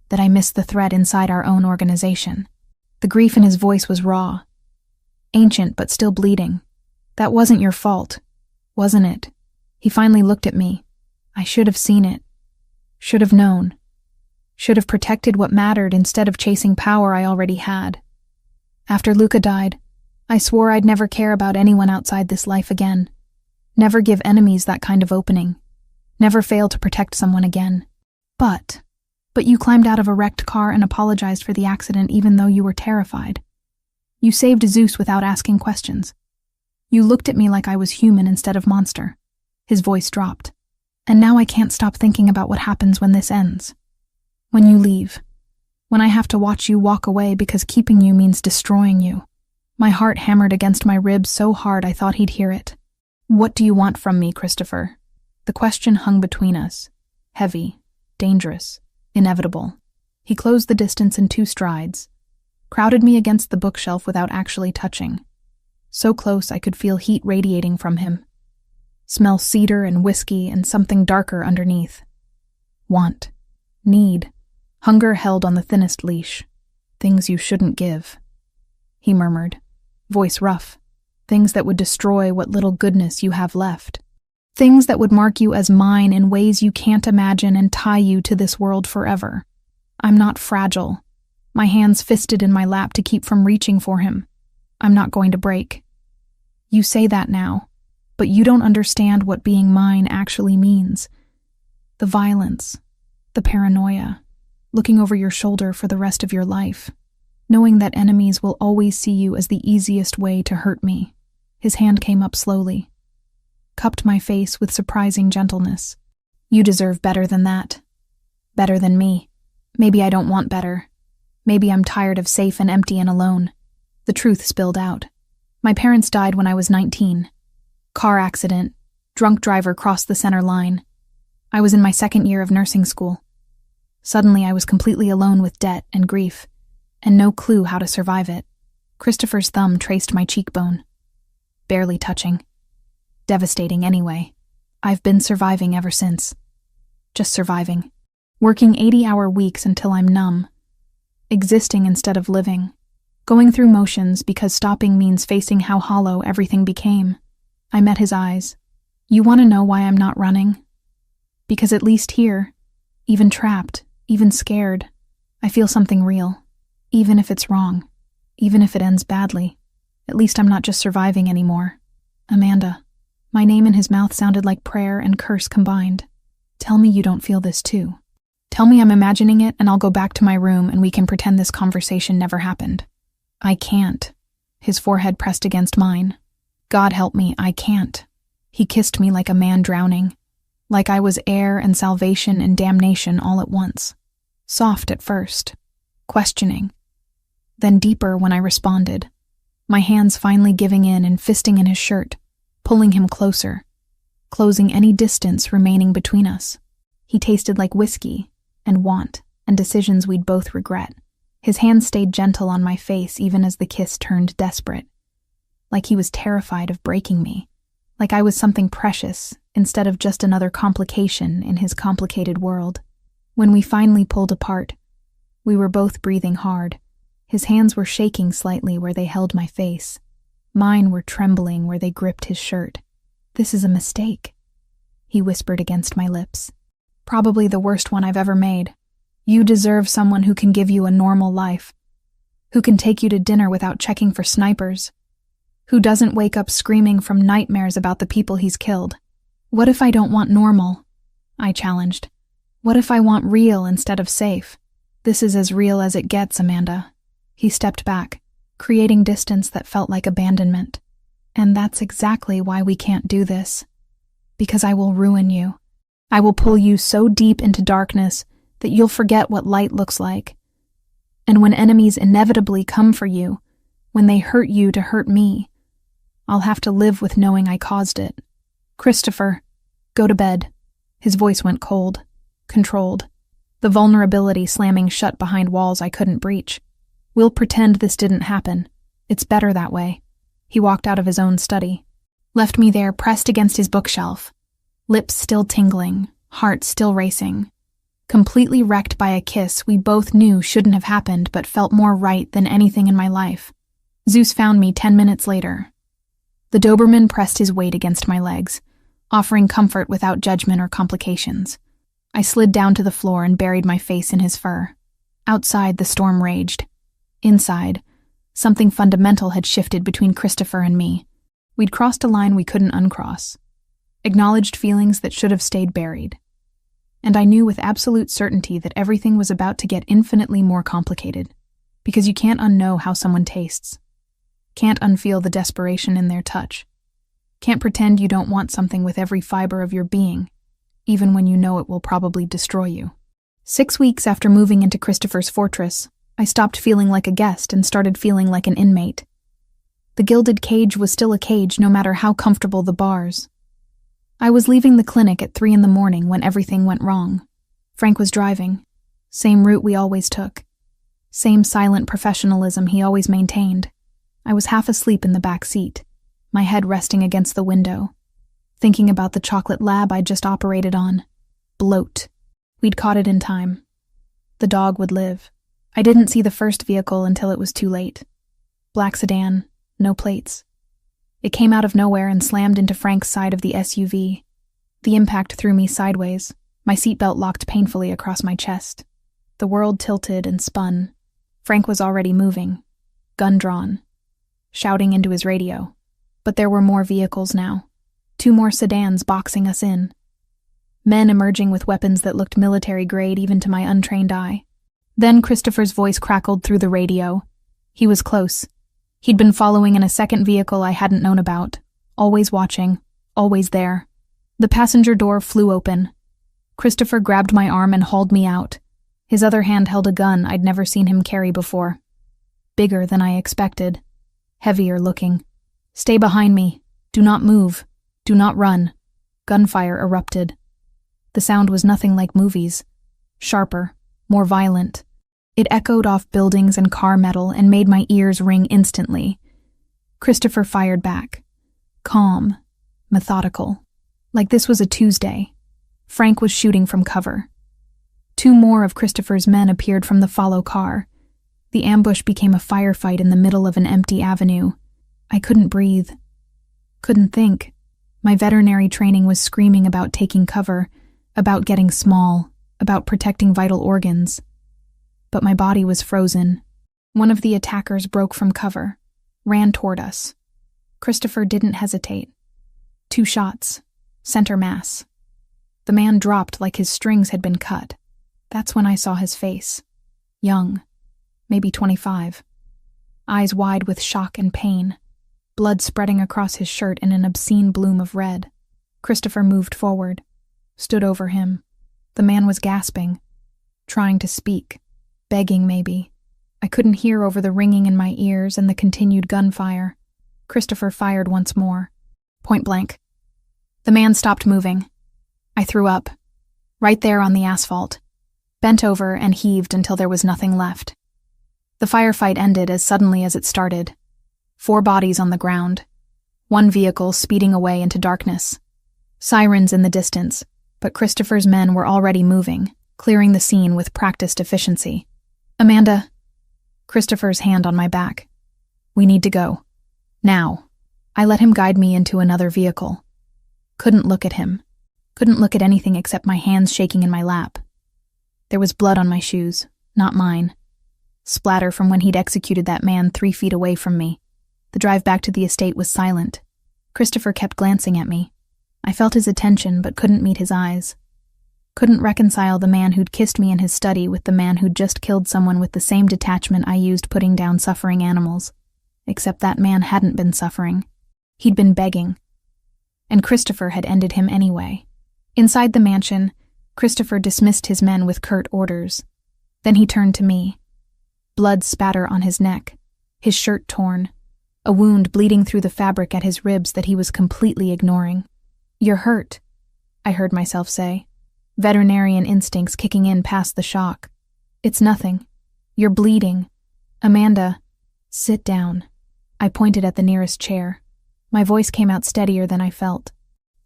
that I missed the thread inside our own organization. The grief in his voice was raw, ancient but still bleeding. That wasn't your fault, wasn't it? He finally looked at me. I should have seen it. Should have known. Should have protected what mattered instead of chasing power I already had. After Luca died, I swore I'd never care about anyone outside this life again. Never give enemies that kind of opening. Never fail to protect someone again. But you climbed out of a wrecked car and apologized for the accident even though you were terrified. You saved Zeus without asking questions. You looked at me like I was human instead of monster. His voice dropped. And now I can't stop thinking about what happens when this ends. When you leave. When I have to watch you walk away because keeping you means destroying you. My heart hammered against my ribs so hard I thought he'd hear it. What do you want from me, Christopher? The question hung between us. Heavy, dangerous, inevitable. He closed the distance in 2 strides, crowded me against the bookshelf without actually touching. So close I could feel heat radiating from him. Smell cedar and whiskey and something darker underneath. Want. Need. Hunger held on the thinnest leash. Things you shouldn't give. He murmured, voice rough. Things that would destroy what little goodness you have left. Things that would mark you as mine in ways you can't imagine and tie you to this world forever. I'm not fragile. My hands fisted in my lap to keep from reaching for him. I'm not going to break. You say that now, but you don't understand what being mine actually means. The violence, the paranoia, looking over your shoulder for the rest of your life, knowing that enemies will always see you as the easiest way to hurt me. His hand came up slowly, cupped my face with surprising gentleness. You deserve better than that. Better than me. Maybe I don't want better. Maybe I'm tired of safe and empty and alone. The truth spilled out. My parents died when I was 19. Car accident. Drunk driver crossed the center line. I was in my 2nd year of nursing school. Suddenly I was completely alone with debt and grief, and no clue how to survive it. Christopher's thumb traced my cheekbone. Barely touching. Devastating anyway. I've been surviving ever since. Just surviving. Working 80-hour weeks until I'm numb. Existing instead of living. Going through motions because stopping means facing how hollow everything became. I met his eyes. You want to know why I'm not running? Because at least here, even trapped, even scared, I feel something real. Even if it's wrong, even if it ends badly, at least I'm not just surviving anymore. Amanda. My name in his mouth sounded like prayer and curse combined. Tell me you don't feel this too. Tell me I'm imagining it and I'll go back to my room and we can pretend this conversation never happened. I can't. His forehead pressed against mine. God help me, I can't. He kissed me like a man drowning, like I was air and salvation and damnation all at once. Soft at first, questioning, then deeper when I responded, my hands finally giving in and fisting in his shirt, pulling him closer, closing any distance remaining between us. He tasted like whiskey and want and decisions we'd both regret. His hand stayed gentle on my face even as the kiss turned desperate, like he was terrified of breaking me, like I was something precious instead of just another complication in his complicated world. When we finally pulled apart, we were both breathing hard. His hands were shaking slightly where they held my face. Mine were trembling where they gripped his shirt. This is a mistake, he whispered against my lips. Probably the worst one I've ever made. You deserve someone who can give you a normal life, who can take you to dinner without checking for snipers, who doesn't wake up screaming from nightmares about the people he's killed. What if I don't want normal? I challenged. What if I want real instead of safe? This is as real as it gets, Amanda. He stepped back, creating distance that felt like abandonment. And that's exactly why we can't do this. Because I will ruin you. I will pull you so deep into darkness that you'll forget what light looks like. And when enemies inevitably come for you, when they hurt you to hurt me, I'll have to live with knowing I caused it. Christopher, go to bed. His voice went cold, controlled, the vulnerability slamming shut behind walls I couldn't breach. We'll pretend this didn't happen. It's better that way. He walked out of his own study, left me there pressed against his bookshelf, lips still tingling, heart still racing. Completely wrecked by a kiss we both knew shouldn't have happened but felt more right than anything in my life. Zeus found me 10 minutes later. The Doberman pressed his weight against my legs, offering comfort without judgment or complications. I slid down to the floor and buried my face in his fur. Outside, the storm raged. Inside, something fundamental had shifted between Christopher and me. We'd crossed a line we couldn't uncross, acknowledged feelings that should have stayed buried. And I knew with absolute certainty that everything was about to get infinitely more complicated, because you can't unknow how someone tastes. Can't unfeel the desperation in their touch. Can't pretend you don't want something with every fiber of your being, even when you know it will probably destroy you. 6 weeks after moving into Christopher's fortress, I stopped feeling like a guest and started feeling like an inmate. The gilded cage was still a cage no matter how comfortable the bars. I was leaving the clinic at 3 a.m. when everything went wrong. Frank was driving. Same route we always took. Same silent professionalism he always maintained. I was half asleep in the back seat, my head resting against the window, thinking about the chocolate lab I'd just operated on. Bloat. We'd caught it in time. The dog would live. I didn't see the first vehicle until it was too late. Black sedan, no plates. It came out of nowhere and slammed into Frank's side of the SUV. The impact threw me sideways. My seatbelt locked painfully across my chest. The world tilted and spun. Frank was already moving, gun drawn, shouting into his radio. But there were more vehicles now. 2 more sedans boxing us in. Men emerging with weapons that looked military-grade even to my untrained eye. Then Christopher's voice crackled through the radio. He was close. He'd been following in a second vehicle I hadn't known about. Always watching. Always there. The passenger door flew open. Christopher grabbed my arm and hauled me out. His other hand held a gun I'd never seen him carry before. Bigger than I expected. Heavier looking. Stay behind me. Do not move. Do not run. Gunfire erupted. The sound was nothing like movies. Sharper. More violent. It echoed off buildings and car metal and made my ears ring instantly. Christopher fired back. Calm. Methodical. Like this was a Tuesday. Frank was shooting from cover. 2 more of Christopher's men appeared from the follow car. The ambush became a firefight in the middle of an empty avenue. I couldn't breathe. Couldn't think. My veterinary training was screaming about taking cover, about getting small, about protecting vital organs. But my body was frozen. One of the attackers broke from cover, ran toward us. Christopher didn't hesitate. 2 shots, center mass. The man dropped like his strings had been cut. That's when I saw his face. Young, maybe 25. Eyes wide with shock and pain. Blood spreading across his shirt in an obscene bloom of red. Christopher moved forward, stood over him. The man was gasping, trying to speak, begging maybe. I couldn't hear over the ringing in my ears and the continued gunfire. Christopher fired once more, point blank. The man stopped moving. I threw up, right there on the asphalt, bent over and heaved until there was nothing left. The firefight ended as suddenly as it started. 4 bodies on the ground. 1 vehicle speeding away into darkness. Sirens in the distance, but Christopher's men were already moving, clearing the scene with practiced efficiency. Amanda. Christopher's hand on my back. We need to go. Now. I let him guide me into another vehicle. Couldn't look at him. Couldn't look at anything except my hands shaking in my lap. There was blood on my shoes, not mine. Splatter from when he'd executed that man 3 feet away from me. The drive back to the estate was silent. Christopher kept glancing at me. I felt his attention but couldn't meet his eyes. Couldn't reconcile the man who'd kissed me in his study with the man who'd just killed someone with the same detachment I used putting down suffering animals. Except that man hadn't been suffering. He'd been begging. And Christopher had ended him anyway. Inside the mansion, Christopher dismissed his men with curt orders. Then he turned to me. Blood spatter on his neck, his shirt torn, a wound bleeding through the fabric at his ribs that he was completely ignoring. You're hurt, I heard myself say, veterinarian instincts kicking in past the shock. It's nothing. You're bleeding. Amanda, sit down. I pointed at the nearest chair. My voice came out steadier than I felt.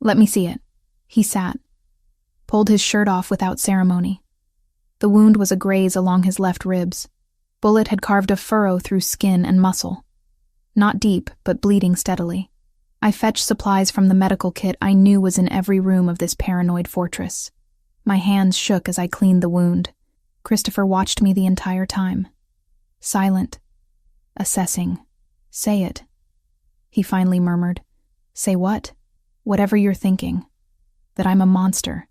Let me see it. He sat, pulled his shirt off without ceremony. The wound was a graze along his left ribs. Bullet had carved a furrow through skin and muscle. Not deep, but bleeding steadily. I fetched supplies from the medical kit I knew was in every room of this paranoid fortress. My hands shook as I cleaned the wound. Christopher watched me the entire time. Silent. Assessing. Say it. He finally murmured. Say what? Whatever you're thinking. That I'm a monster.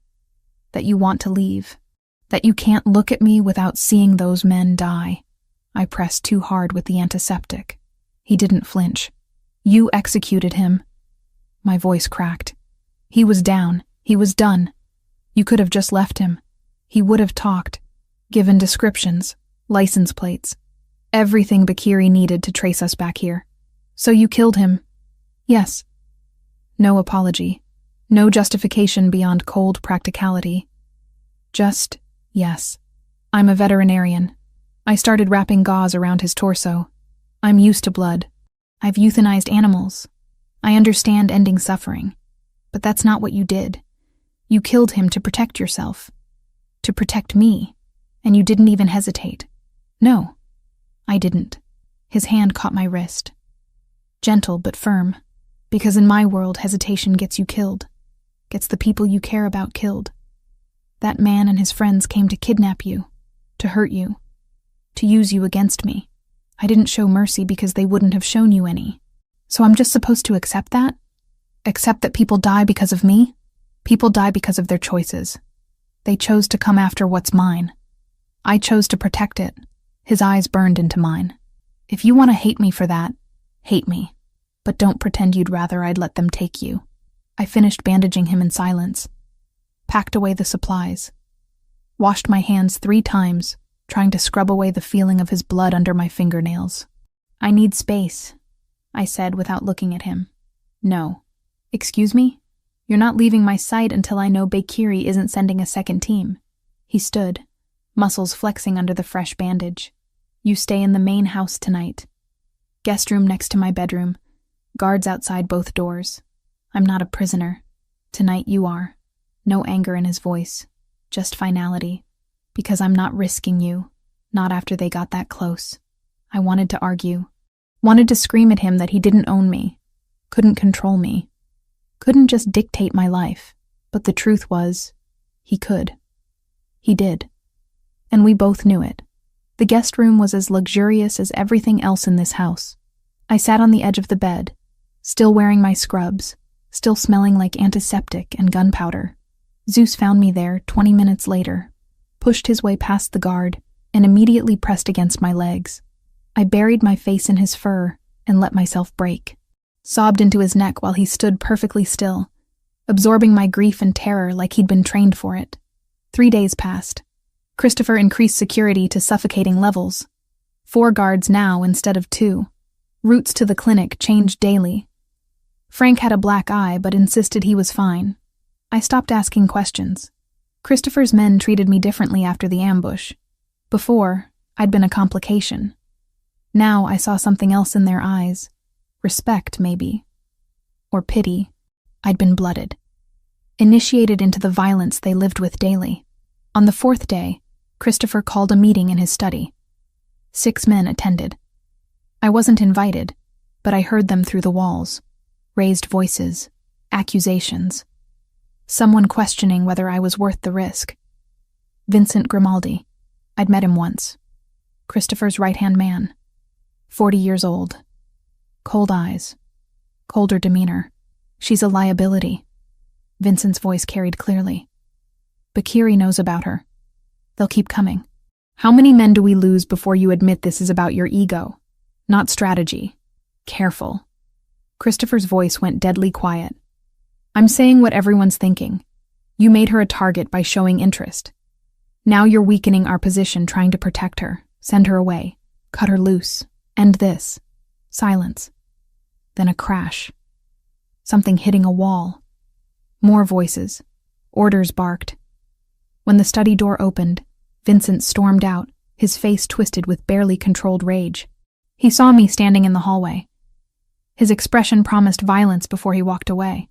That you want to leave. That you can't look at me without seeing those men die. I pressed too hard with the antiseptic. He didn't flinch. You executed him. My voice cracked. He was down. He was done. You could have just left him. He would have talked. Given descriptions. License plates. Everything Bakiri needed to trace us back here. So you killed him? Yes. No apology. No justification beyond cold practicality. Just, yes. I'm a veterinarian. I started wrapping gauze around his torso. I'm used to blood. I've euthanized animals. I understand ending suffering. But that's not what you did. You killed him to protect yourself. To protect me. And you didn't even hesitate. No, I didn't. His hand caught my wrist. Gentle but firm. Because in my world, hesitation gets you killed. Gets the people you care about killed. That man and his friends came to kidnap you. To hurt you. To use you against me. I didn't show mercy because they wouldn't have shown you any. So I'm just supposed to accept that? Accept that people die because of me? People die because of their choices. They chose to come after what's mine. I chose to protect it. His eyes burned into mine. If you want to hate me for that, hate me. But don't pretend you'd rather I'd let them take you. I finished bandaging him in silence. Packed away the supplies. Washed my hands 3 times, trying to scrub away the feeling of his blood under my fingernails. I need space, I said without looking at him. No. Excuse me? You're not leaving my sight until I know Bakiri isn't sending a second team. He stood, muscles flexing under the fresh bandage. You stay in the main house tonight. Guest room next to my bedroom. Guards outside both doors. I'm not a prisoner. Tonight you are. No anger in his voice. Just finality. Because I'm not risking you. Not after they got that close. I wanted to argue. Wanted to scream at him that he didn't own me. Couldn't control me. couldn't just dictate my life, but the truth was, he could. He did. And we both knew it. The guest room was as luxurious as everything else in this house. I sat on the edge of the bed, still wearing my scrubs, still smelling like antiseptic and gunpowder. Zeus found me there 20 minutes later, pushed his way past the guard, and immediately pressed against my legs. I buried my face in his fur and let myself break. Sobbed into his neck while he stood perfectly still, absorbing my grief and terror like he'd been trained for it. 3 days passed. Christopher increased security to suffocating levels. 4 guards now instead of 2. Routes to the clinic changed daily. Frank had a black eye but insisted he was fine. I stopped asking questions. Christopher's men treated me differently after the ambush. Before, I'd been a complication. Now I saw something else in their eyes. Respect, maybe. Or pity. I'd been blooded. Initiated into the violence they lived with daily. On the 4th day, Christopher called a meeting in his study. 6 men attended. I wasn't invited, but I heard them through the walls. Raised voices, accusations. Someone questioning whether I was worth the risk. Vincent Grimaldi. I'd met him once. Christopher's right-hand man. 40 years old. Cold eyes. Colder demeanor. She's a liability. Vincent's voice carried clearly. Bakiri knows about her. They'll keep coming. How many men do we lose before you admit this is about your ego? Not strategy. Careful. Christopher's voice went deadly quiet. I'm saying what everyone's thinking. You made her a target by showing interest. Now you're weakening our position trying to protect her, send her away, cut her loose, end this. Silence. Then a crash. Something hitting a wall. More voices. Orders barked. When the study door opened, Vincent stormed out, his face twisted with barely controlled rage. He saw me standing in the hallway. His expression promised violence before he walked away.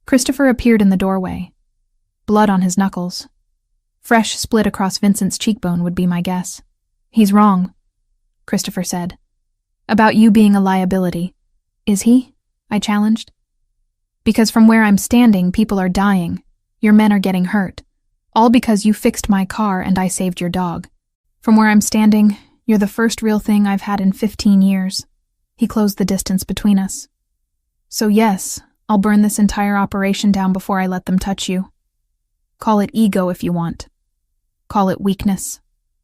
Christopher appeared in the doorway. Blood on his knuckles. Fresh split across Vincent's cheekbone would be my guess. He's wrong, Christopher said. About you being a liability. Is he? I challenged. Because from where I'm standing, people are dying. Your men are getting hurt. All because you fixed my car and I saved your dog. From where I'm standing, you're the first real thing I've had in 15 years. He closed the distance between us. So yes, I'll burn this entire operation down before I let them touch you. Call it ego if you want. Call it weakness.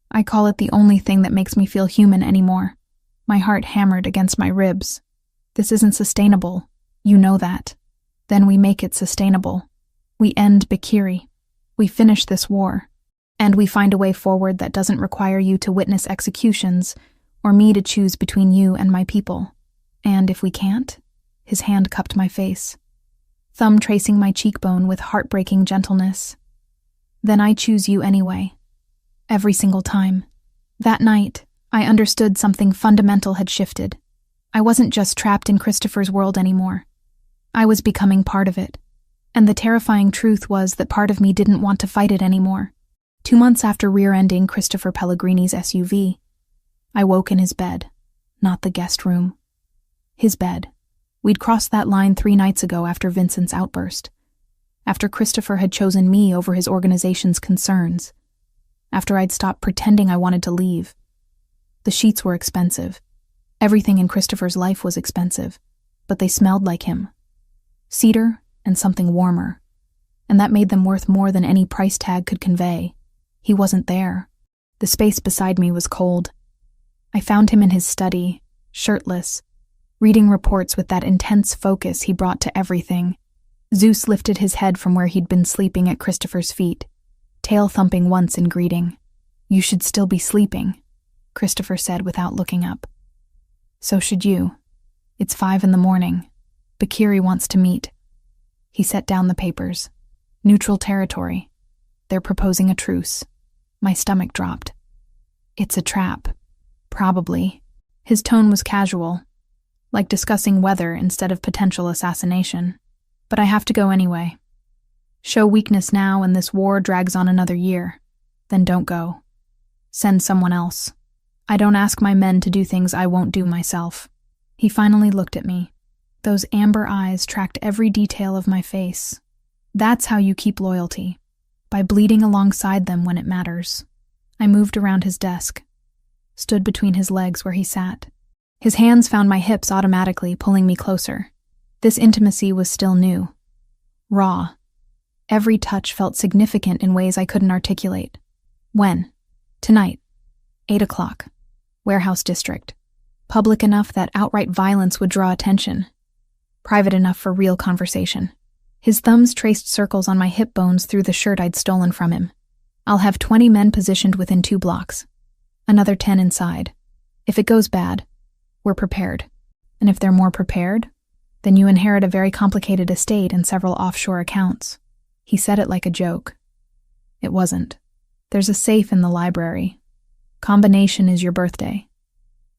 I call it the only thing that makes me feel human anymore. My heart hammered against my ribs. This isn't sustainable. You know that. Then we make it sustainable. We end Bakiri. We finish this war. And we find a way forward that doesn't require you to witness executions or me to choose between you and my people. And if we can't, his hand cupped my face, thumb tracing my cheekbone with heartbreaking gentleness. Then I choose you anyway. Every single time. That night, I understood something fundamental had shifted. I wasn't just trapped in Christopher's world anymore. I was becoming part of it. And the terrifying truth was that part of me didn't want to fight it anymore. 2 months after rear-ending Christopher Pellegrini's SUV, I woke in his bed, not the guest room. His bed. We'd crossed that line 3 nights ago after Vincent's outburst. After Christopher had chosen me over his organization's concerns. After I'd stopped pretending I wanted to leave. The sheets were expensive. Everything in Christopher's life was expensive, but they smelled like him. Cedar and something warmer. And that made them worth more than any price tag could convey. He wasn't there. The space beside me was cold. I found him in his study, shirtless, reading reports with that intense focus he brought to everything. Zeus lifted his head from where he'd been sleeping at Christopher's feet, tail thumping once in greeting. You should still be sleeping, Christopher said without looking up. So should you. It's 5 a.m. Bakiri wants to meet. He set down the papers. Neutral territory. They're proposing a truce. My stomach dropped. It's a trap. Probably. His tone was casual, like discussing weather instead of potential assassination. But I have to go anyway. Show weakness now and this war drags on another year. Then don't go. Send someone else. I don't ask my men to do things I won't do myself. He finally looked at me. Those amber eyes tracked every detail of my face. That's how you keep loyalty, by bleeding alongside them when it matters. I moved around his desk, stood between his legs where he sat. His hands found my hips automatically, pulling me closer. This intimacy was still new, raw. Every touch felt significant in ways I couldn't articulate. When? Tonight. 8 o'clock. Warehouse district. Public enough that outright violence would draw attention. Private enough for real conversation. His thumbs traced circles on my hip bones through the shirt I'd stolen from him. I'll have 20 men positioned within 2 blocks. Another 10 inside. If it goes bad, we're prepared. And if they're more prepared, then you inherit a very complicated estate and several offshore accounts. He said it like a joke. It wasn't. There's a safe in the library. Combination is your birthday.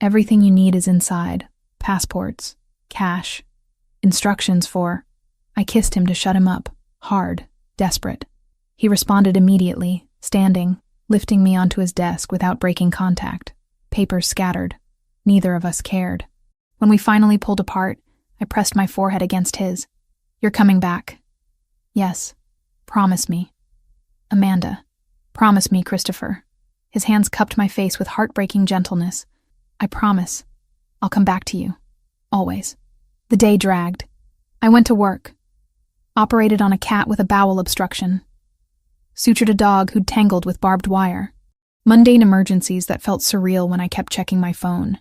Everything you need is inside. Passports, cash, instructions for... I kissed him to shut him up, hard, desperate. He responded immediately, standing, lifting me onto his desk without breaking contact. Papers scattered. Neither of us cared. When we finally pulled apart, I pressed my forehead against his. You're coming back. Yes. Promise me. Amanda. Promise me, Christopher. His hands cupped my face with heartbreaking gentleness. I promise. I'll come back to you. Always. The day dragged. I went to work. Operated on a cat with a bowel obstruction. Sutured a dog who'd tangled with barbed wire. Mundane emergencies that felt surreal when I kept checking my phone.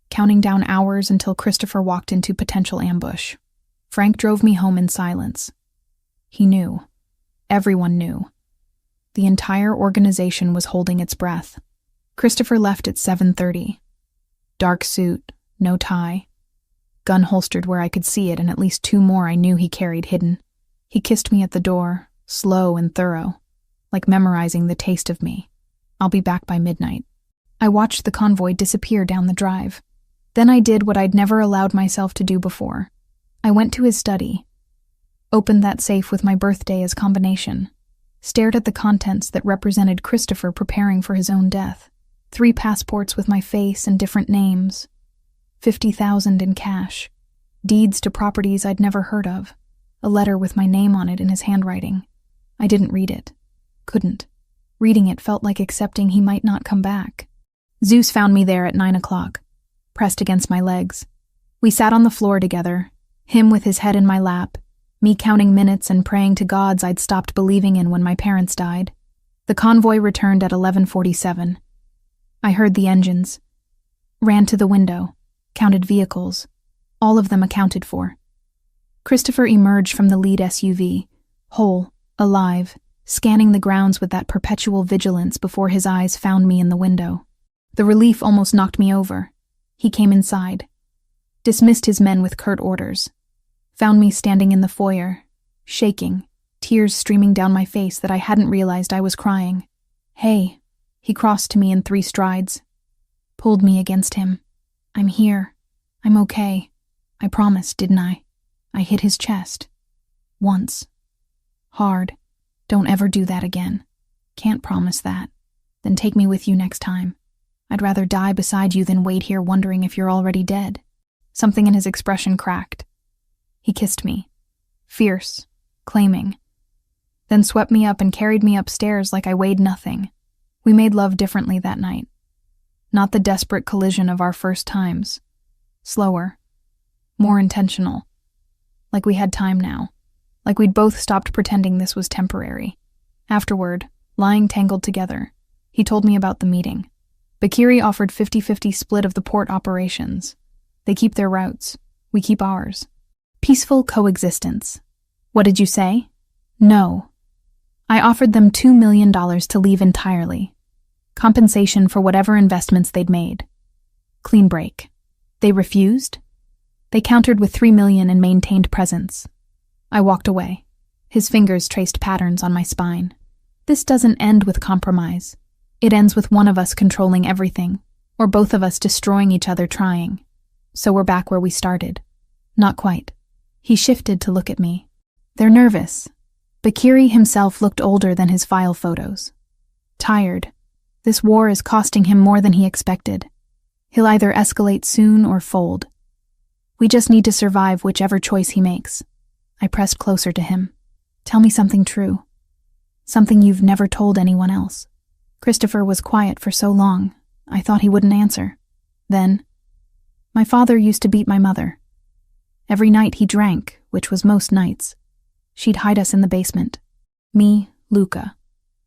Counting down hours until Christopher walked into potential ambush. Frank drove me home in silence. He knew. Everyone knew. The entire organization was holding its breath. Christopher left at 7:30. Dark suit, no tie. Gun holstered where I could see it, and at least 2 more I knew he carried hidden. He kissed me at the door, slow and thorough, like memorizing the taste of me. I'll be back by midnight. I watched the convoy disappear down the drive. Then I did what I'd never allowed myself to do before. I went to his study, opened that safe with my birthday as combination, stared at the contents that represented Christopher preparing for his own death. 3 passports with my face and different names. 50,000 in cash. Deeds to properties I'd never heard of. A letter with my name on it in his handwriting. I didn't read it. Couldn't. Reading it felt like accepting he might not come back. Zeus found me there at 9 o'clock, pressed against my legs. We sat on the floor together, him with his head in my lap, me counting minutes and praying to gods I'd stopped believing in when my parents died. The convoy returned at 11:47. I heard the engines. Ran to the window, counted vehicles, all of them accounted for. Christopher emerged from the lead SUV, whole, alive, scanning the grounds with that perpetual vigilance before his eyes found me in the window. The relief almost knocked me over. He came inside, dismissed his men with curt orders, found me standing in the foyer, shaking, tears streaming down my face that I hadn't realized I was crying. Hey, he crossed to me in 3 strides, pulled me against him. I'm here. I'm okay. I promised, didn't I? I hit his chest. Once. Hard. Don't ever do that again. Can't promise that. Then take me with you next time. I'd rather die beside you than wait here wondering if you're already dead. Something in his expression cracked. He kissed me. Fierce. Claiming. Then swept me up and carried me upstairs like I weighed nothing. We made love differently that night. Not the desperate collision of our first times. Slower. More intentional. Like we had time now. Like we'd both stopped pretending this was temporary. Afterward, lying tangled together, he told me about the meeting. Bakiri offered 50-50 split of the port operations. They keep their routes. We keep ours. Peaceful coexistence. What did you say? No. I offered them $2 million to leave entirely. Compensation for whatever investments they'd made. Clean break. They refused? They countered with $3 million and maintained presence. I walked away. His fingers traced patterns on my spine. This doesn't end with compromise. It ends with one of us controlling everything, or both of us destroying each other trying. So we're back where we started. Not quite. He shifted to look at me. They're nervous. Bakiri himself looked older than his file photos. Tired. This war is costing him more than he expected. He'll either escalate soon or fold. We just need to survive whichever choice he makes. I pressed closer to him. Tell me something true. Something you've never told anyone else. Christopher was quiet for so long, I thought he wouldn't answer. Then, my father used to beat my mother. Every night he drank, which was most nights. She'd hide us in the basement. Me, Luca,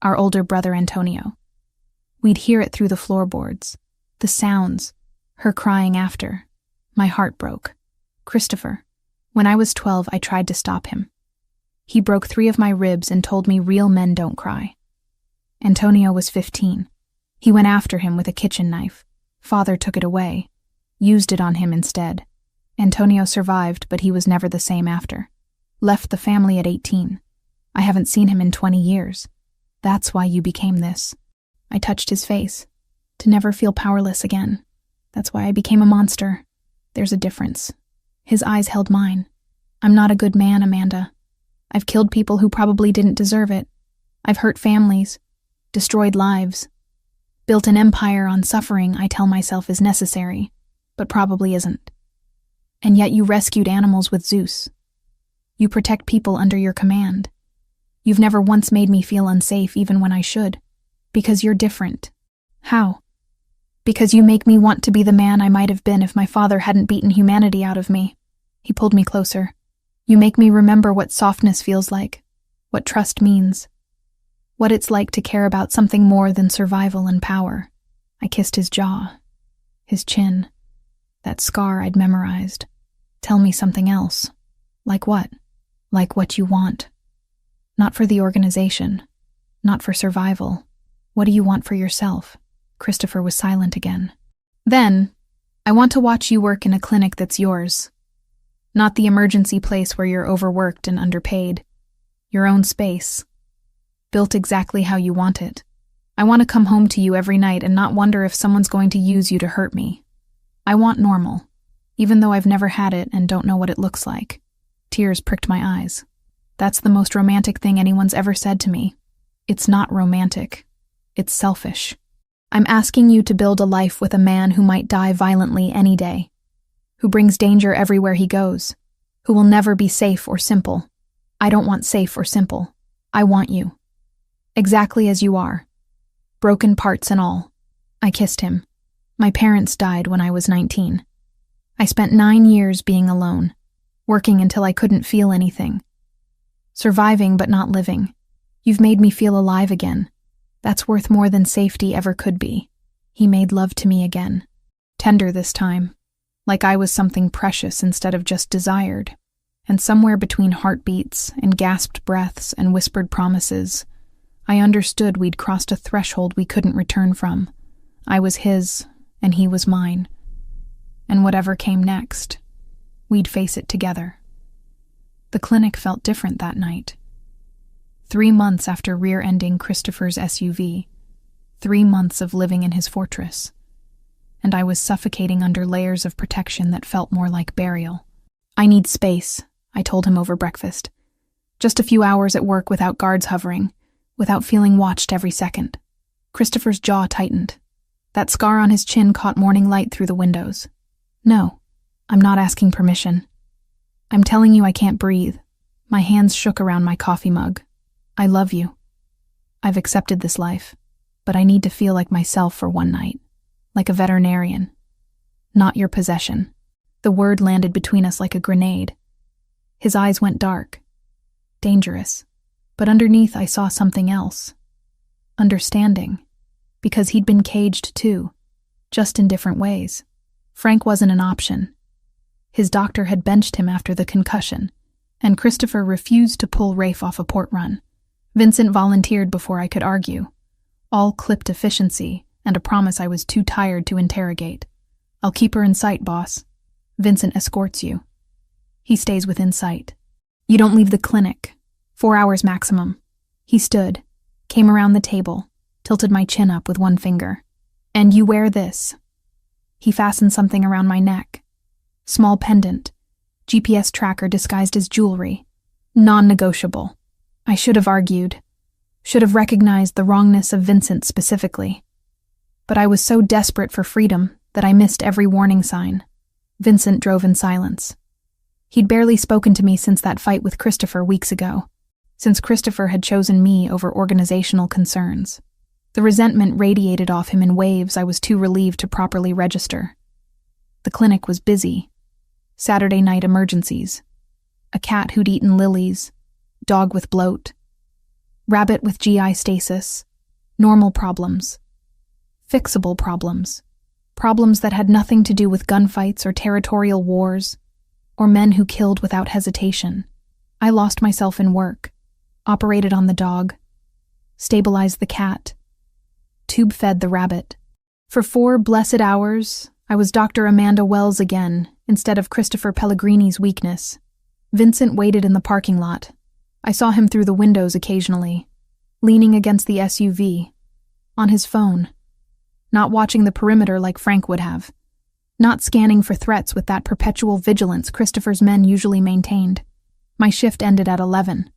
our older brother Antonio. We'd hear it through the floorboards. The sounds, her crying after. My heart broke. Christopher. When I was 12, I tried to stop him. He broke 3 of my ribs and told me real men don't cry. Antonio was 15. He went after him with a kitchen knife. Father took it away, used it on him instead. Antonio survived, but he was never the same after. Left the family at 18. I haven't seen him in 20 years. That's why you became this. I touched his face, to never feel powerless again. That's why I became a monster. There's a difference. His eyes held mine. I'm not a good man, Amanda. I've killed people who probably didn't deserve it. I've hurt families, destroyed lives, built an empire on suffering I tell myself is necessary, but probably isn't. And yet you rescued animals with Zeus. You protect people under your command. You've never once made me feel unsafe even when I should. Because you're different. How? Because you make me want to be the man I might have been if my father hadn't beaten humanity out of me. He pulled me closer. You make me remember what softness feels like, what trust means, what it's like to care about something more than survival and power. I kissed his jaw, his chin, that scar I'd memorized. Tell me something else. Like what? Like what you want. Not for the organization, not for survival. What do you want for yourself? Christopher was silent again. Then, I want to watch you work in a clinic that's yours. Not the emergency place where you're overworked and underpaid. Your own space. Built exactly how you want it. I want to come home to you every night and not wonder if someone's going to use you to hurt me. I want normal, even though I've never had it and don't know what it looks like. Tears pricked my eyes. That's the most romantic thing anyone's ever said to me. It's not romantic. It's selfish. I'm asking you to build a life with a man who might die violently any day, who brings danger everywhere he goes, who will never be safe or simple. I don't want safe or simple. I want you. Exactly as you are. Broken parts and all. I kissed him. My parents died when I was 19. I spent 9 years being alone, working until I couldn't feel anything. Surviving but not living. You've made me feel alive again. That's worth more than safety ever could be. He made love to me again. Tender this time. Like I was something precious instead of just desired. And somewhere between heartbeats and gasped breaths and whispered promises, I understood we'd crossed a threshold we couldn't return from. I was his, and he was mine. And whatever came next, we'd face it together. The clinic felt different that night. 3 months after rear-ending Christopher's SUV, 3 months of living in his fortress, and I was suffocating under layers of protection that felt more like burial. I need space, I told him over breakfast. Just a few hours at work without guards hovering, without feeling watched every second. Christopher's jaw tightened. That scar on his chin caught morning light through the windows. No, I'm not asking permission. I'm telling you I can't breathe. My hands shook around my coffee mug. I love you. I've accepted this life, but I need to feel like myself for one night, like a veterinarian. Not your possession. The word landed between us like a grenade. His eyes went dark. Dangerous. But underneath I saw something else. Understanding. Because he'd been caged too, just in different ways. Frank wasn't an option. His doctor had benched him after the concussion, and Christopher refused to pull Rafe off a port run. Vincent volunteered before I could argue. All clipped efficiency and a promise I was too tired to interrogate. I'll keep her in sight, boss. Vincent escorts you. He stays within sight. You don't leave the clinic. 4 hours maximum. He stood, came around the table, tilted my chin up with one finger. And you wear this. He fastened something around my neck. Small pendant. GPS tracker disguised as jewelry. Non-negotiable. I should have argued. Should have recognized the wrongness of Vincent specifically. But I was so desperate for freedom that I missed every warning sign. Vincent drove in silence. He'd barely spoken to me since that fight with Christopher weeks ago, since Christopher had chosen me over organizational concerns. The resentment radiated off him in waves I was too relieved to properly register. The clinic was busy. Saturday night emergencies. A cat who'd eaten lilies, dog with bloat, rabbit with GI stasis, normal problems, fixable problems, problems that had nothing to do with gunfights or territorial wars, or men who killed without hesitation. I lost myself in work, operated on the dog, stabilized the cat, tube-fed the rabbit. For 4 blessed hours, I was Dr. Amanda Wells again, instead of Christopher Pellegrini's weakness. Vincent waited in the parking lot. I saw him through the windows occasionally, leaning against the SUV, on his phone, not watching the perimeter like Frank would have, not scanning for threats with that perpetual vigilance Christopher's men usually maintained. My shift ended at 11.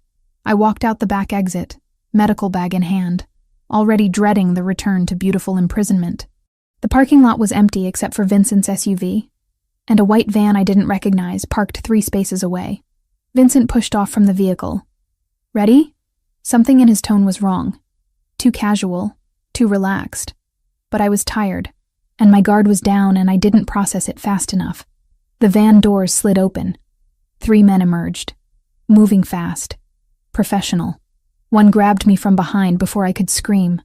I walked out the back exit, medical bag in hand, already dreading the return to beautiful imprisonment. The parking lot was empty except for Vincent's SUV, and a white van I didn't recognize parked 3 spaces away. Vincent pushed off from the vehicle. Ready? Something in his tone was wrong. Too casual, too relaxed. But I was tired, and my guard was down and I didn't process it fast enough. The van doors slid open. 3 men emerged, moving fast, professional. One grabbed me from behind before I could scream.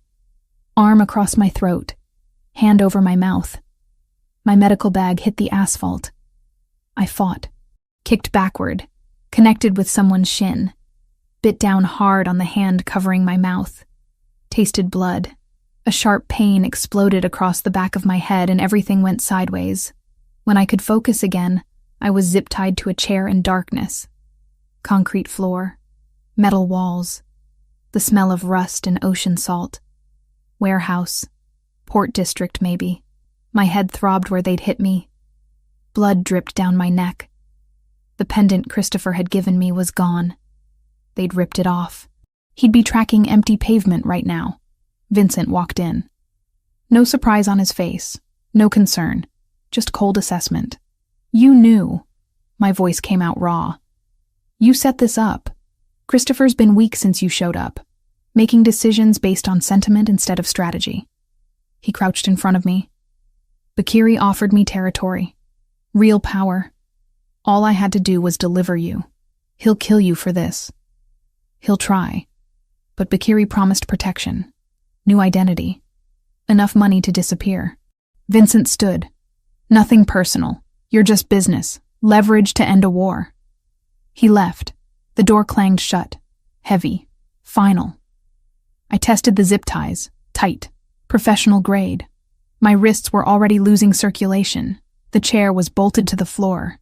Arm across my throat, hand over my mouth. My medical bag hit the asphalt. I fought, kicked backward, connected with someone's shin, bit down hard on the hand covering my mouth, tasted blood. A sharp pain exploded across the back of my head and everything went sideways. When I could focus again, I was zip-tied to a chair in darkness. Concrete floor, metal walls, the smell of rust and ocean salt. Warehouse, port district maybe. My head throbbed where they'd hit me. Blood dripped down my neck. The pendant Christopher had given me was gone. They'd ripped it off. He'd be tracking empty pavement right now. Vincent walked in. No surprise on his face, no concern, just cold assessment. You knew. My voice came out raw. You set this up. Christopher's been weak since you showed up, making decisions based on sentiment instead of strategy. He crouched in front of me. Bakiri offered me territory, real power. All I had to do was deliver you. He'll kill you for this. He'll try. But Bakiri promised protection. New identity. Enough money to disappear. Vincent stood. Nothing personal. You're just business. Leverage to end a war. He left. The door clanged shut. Heavy. Final. I tested the zip ties. Tight. Professional grade. My wrists were already losing circulation. The chair was bolted to the floor.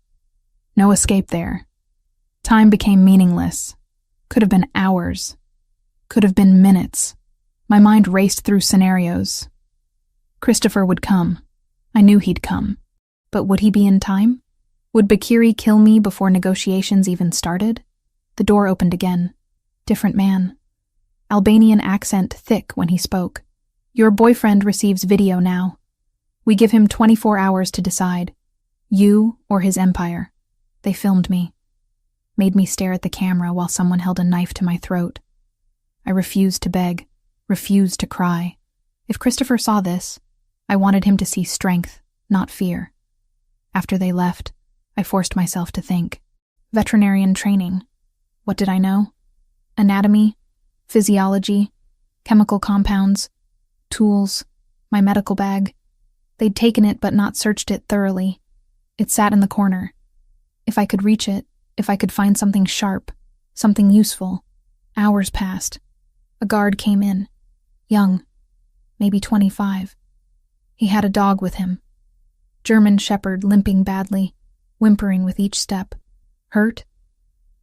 No escape there. Time became meaningless. Could have been hours. Could have been minutes. My mind raced through scenarios. Christopher would come. I knew he'd come. But would he be in time? Would Bakiri kill me before negotiations even started? The door opened again. Different man. Albanian accent thick when he spoke. Your boyfriend receives video now. We give him 24 hours to decide. You or his empire. They filmed me. Made me stare at the camera while someone held a knife to my throat. I refused to beg. Refused to cry. If Christopher saw this, I wanted him to see strength, not fear. After they left, I forced myself to think. Veterinarian training. What did I know? Anatomy, physiology, chemical compounds, tools, my medical bag. They'd taken it but not searched it thoroughly. It sat in the corner. If I could reach it, if I could find something sharp, something useful. Hours passed. A guard came in. Young, maybe 25. He had a dog with him. German shepherd limping badly, whimpering with each step. Hurt?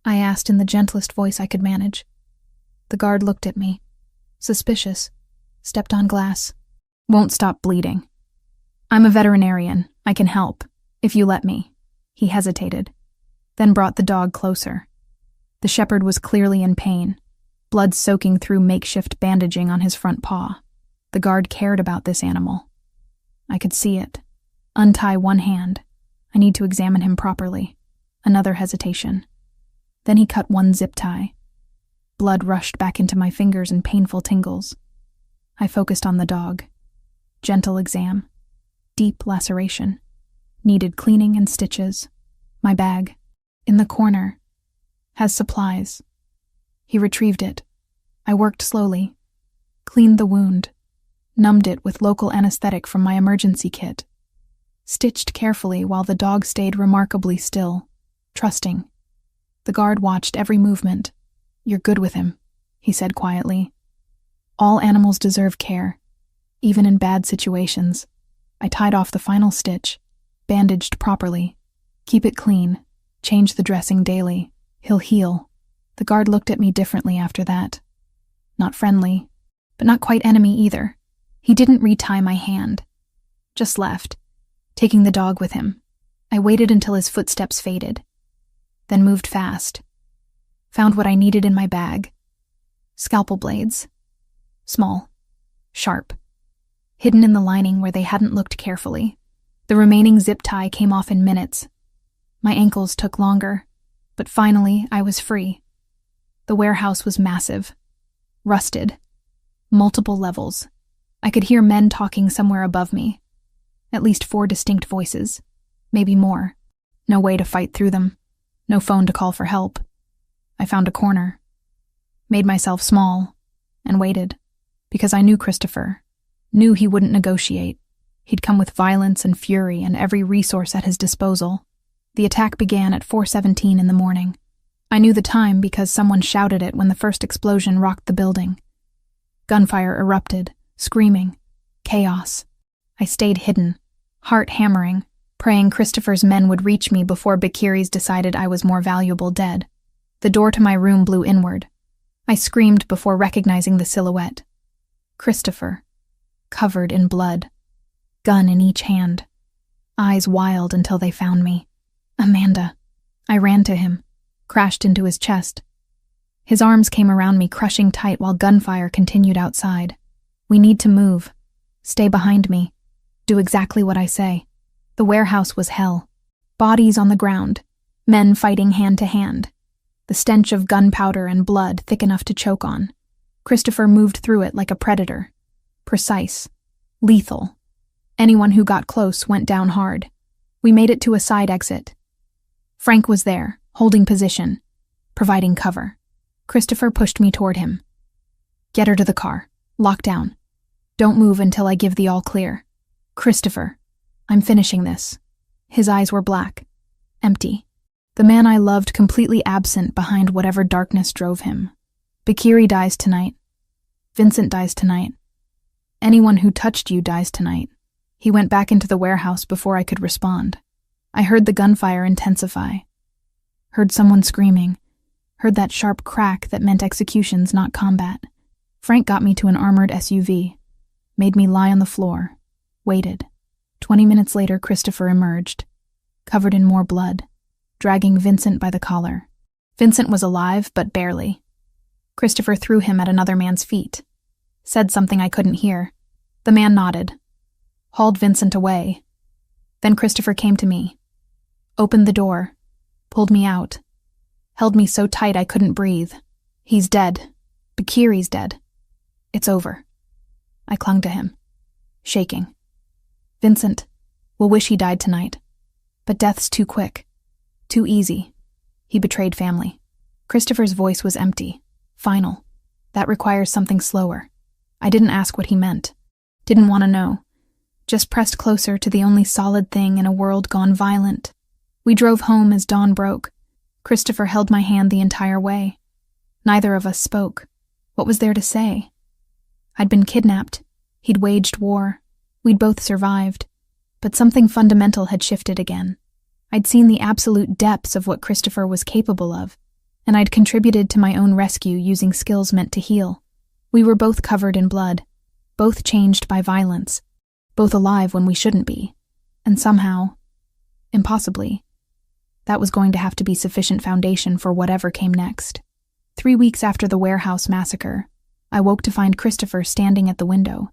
I asked in the gentlest voice I could manage. The guard looked at me. Suspicious. Stepped on glass. Won't stop bleeding. I'm a veterinarian. I can help, if you let me. He hesitated, then brought the dog closer. The shepherd was clearly in pain. Blood soaking through makeshift bandaging on his front paw. The guard cared about this animal. I could see it. Untie one hand. I need to examine him properly. Another hesitation. Then he cut one zip tie. Blood rushed back into my fingers in painful tingles. I focused on the dog. Gentle exam. Deep laceration. Needed cleaning and stitches. My bag. In the corner. Has supplies. He retrieved it. I worked slowly. Cleaned the wound. Numbed it with local anesthetic from my emergency kit. Stitched carefully while the dog stayed remarkably still, trusting. The guard watched every movement. "You're good with him," he said quietly. "All animals deserve care, even in bad situations." I tied off the final stitch, bandaged properly. "Keep it clean. Change the dressing daily. He'll heal." The guard looked at me differently after that. Not friendly, but not quite enemy either. He didn't retie my hand. Just left, taking the dog with him. I waited until his footsteps faded, then moved fast. Found what I needed in my bag. Scalpel blades. Small. Sharp. Hidden in the lining where they hadn't looked carefully. The remaining zip tie came off in minutes. My ankles took longer, but finally I was free. The warehouse was massive. Rusted. Multiple levels. I could hear men talking somewhere above me. At least 4 distinct voices. Maybe more. No way to fight through them. No phone to call for help. I found a corner. Made myself small. And waited. Because I knew Christopher. Knew he wouldn't negotiate. He'd come with violence and fury and every resource at his disposal. The attack began at 4:17 in the morning. I knew the time because someone shouted it when the first explosion rocked the building. Gunfire erupted, screaming. Chaos. I stayed hidden, heart hammering, praying Christopher's men would reach me before Bakiri's decided I was more valuable dead. The door to my room blew inward. I screamed before recognizing the silhouette. Christopher, covered in blood, gun in each hand, eyes wild until they found me. Amanda. I ran to him, crashed into his chest. His arms came around me, crushing tight while gunfire continued outside. "We need to move. Stay behind me. Do exactly what I say." The warehouse was hell. Bodies on the ground, men fighting hand to hand. The stench of gunpowder and blood thick enough to choke on. Christopher moved through it like a predator. Precise. Lethal. Anyone who got close went down hard. We made it to a side exit. Frank was there, holding position, providing cover. Christopher pushed me toward him. "Get her to the car. Lock down. Don't move until I give the all clear." "Christopher, I'm finishing this." His eyes were black, empty. The man I loved completely absent behind whatever darkness drove him. Bakiri dies tonight. Vincent dies tonight. Anyone who touched you dies tonight. He went back into the warehouse before I could respond. I heard the gunfire intensify. Heard someone screaming. Heard that sharp crack that meant executions, not combat. Frank got me to an armored SUV. Made me lie on the floor. Waited. 20 minutes later, Christopher emerged, covered in more blood, dragging Vincent by the collar. Vincent was alive, but barely. Christopher threw him at another man's feet. Said something I couldn't hear. The man nodded. Hauled Vincent away. Then Christopher came to me. Opened the door. Pulled me out. Held me so tight I couldn't breathe. "He's dead. Bakiri's dead. It's over." I clung to him, shaking. "Vincent, we'll wish he died tonight. But death's too quick. Too easy. He betrayed family." Christopher's voice was empty, final. That requires something slower. I didn't ask what he meant. Didn't want to know. Just pressed closer to the only solid thing in a world gone violent. We drove home as dawn broke. Christopher held my hand the entire way. Neither of us spoke. What was there to say? I'd been kidnapped. He'd waged war. We'd both survived. But something fundamental had shifted again. I'd seen the absolute depths of what Christopher was capable of, and I'd contributed to my own rescue using skills meant to heal. We were both covered in blood, both changed by violence, both alive when we shouldn't be, and somehow, impossibly, that was going to have to be sufficient foundation for whatever came next. 3 weeks after the warehouse massacre, I woke to find Christopher standing at the window,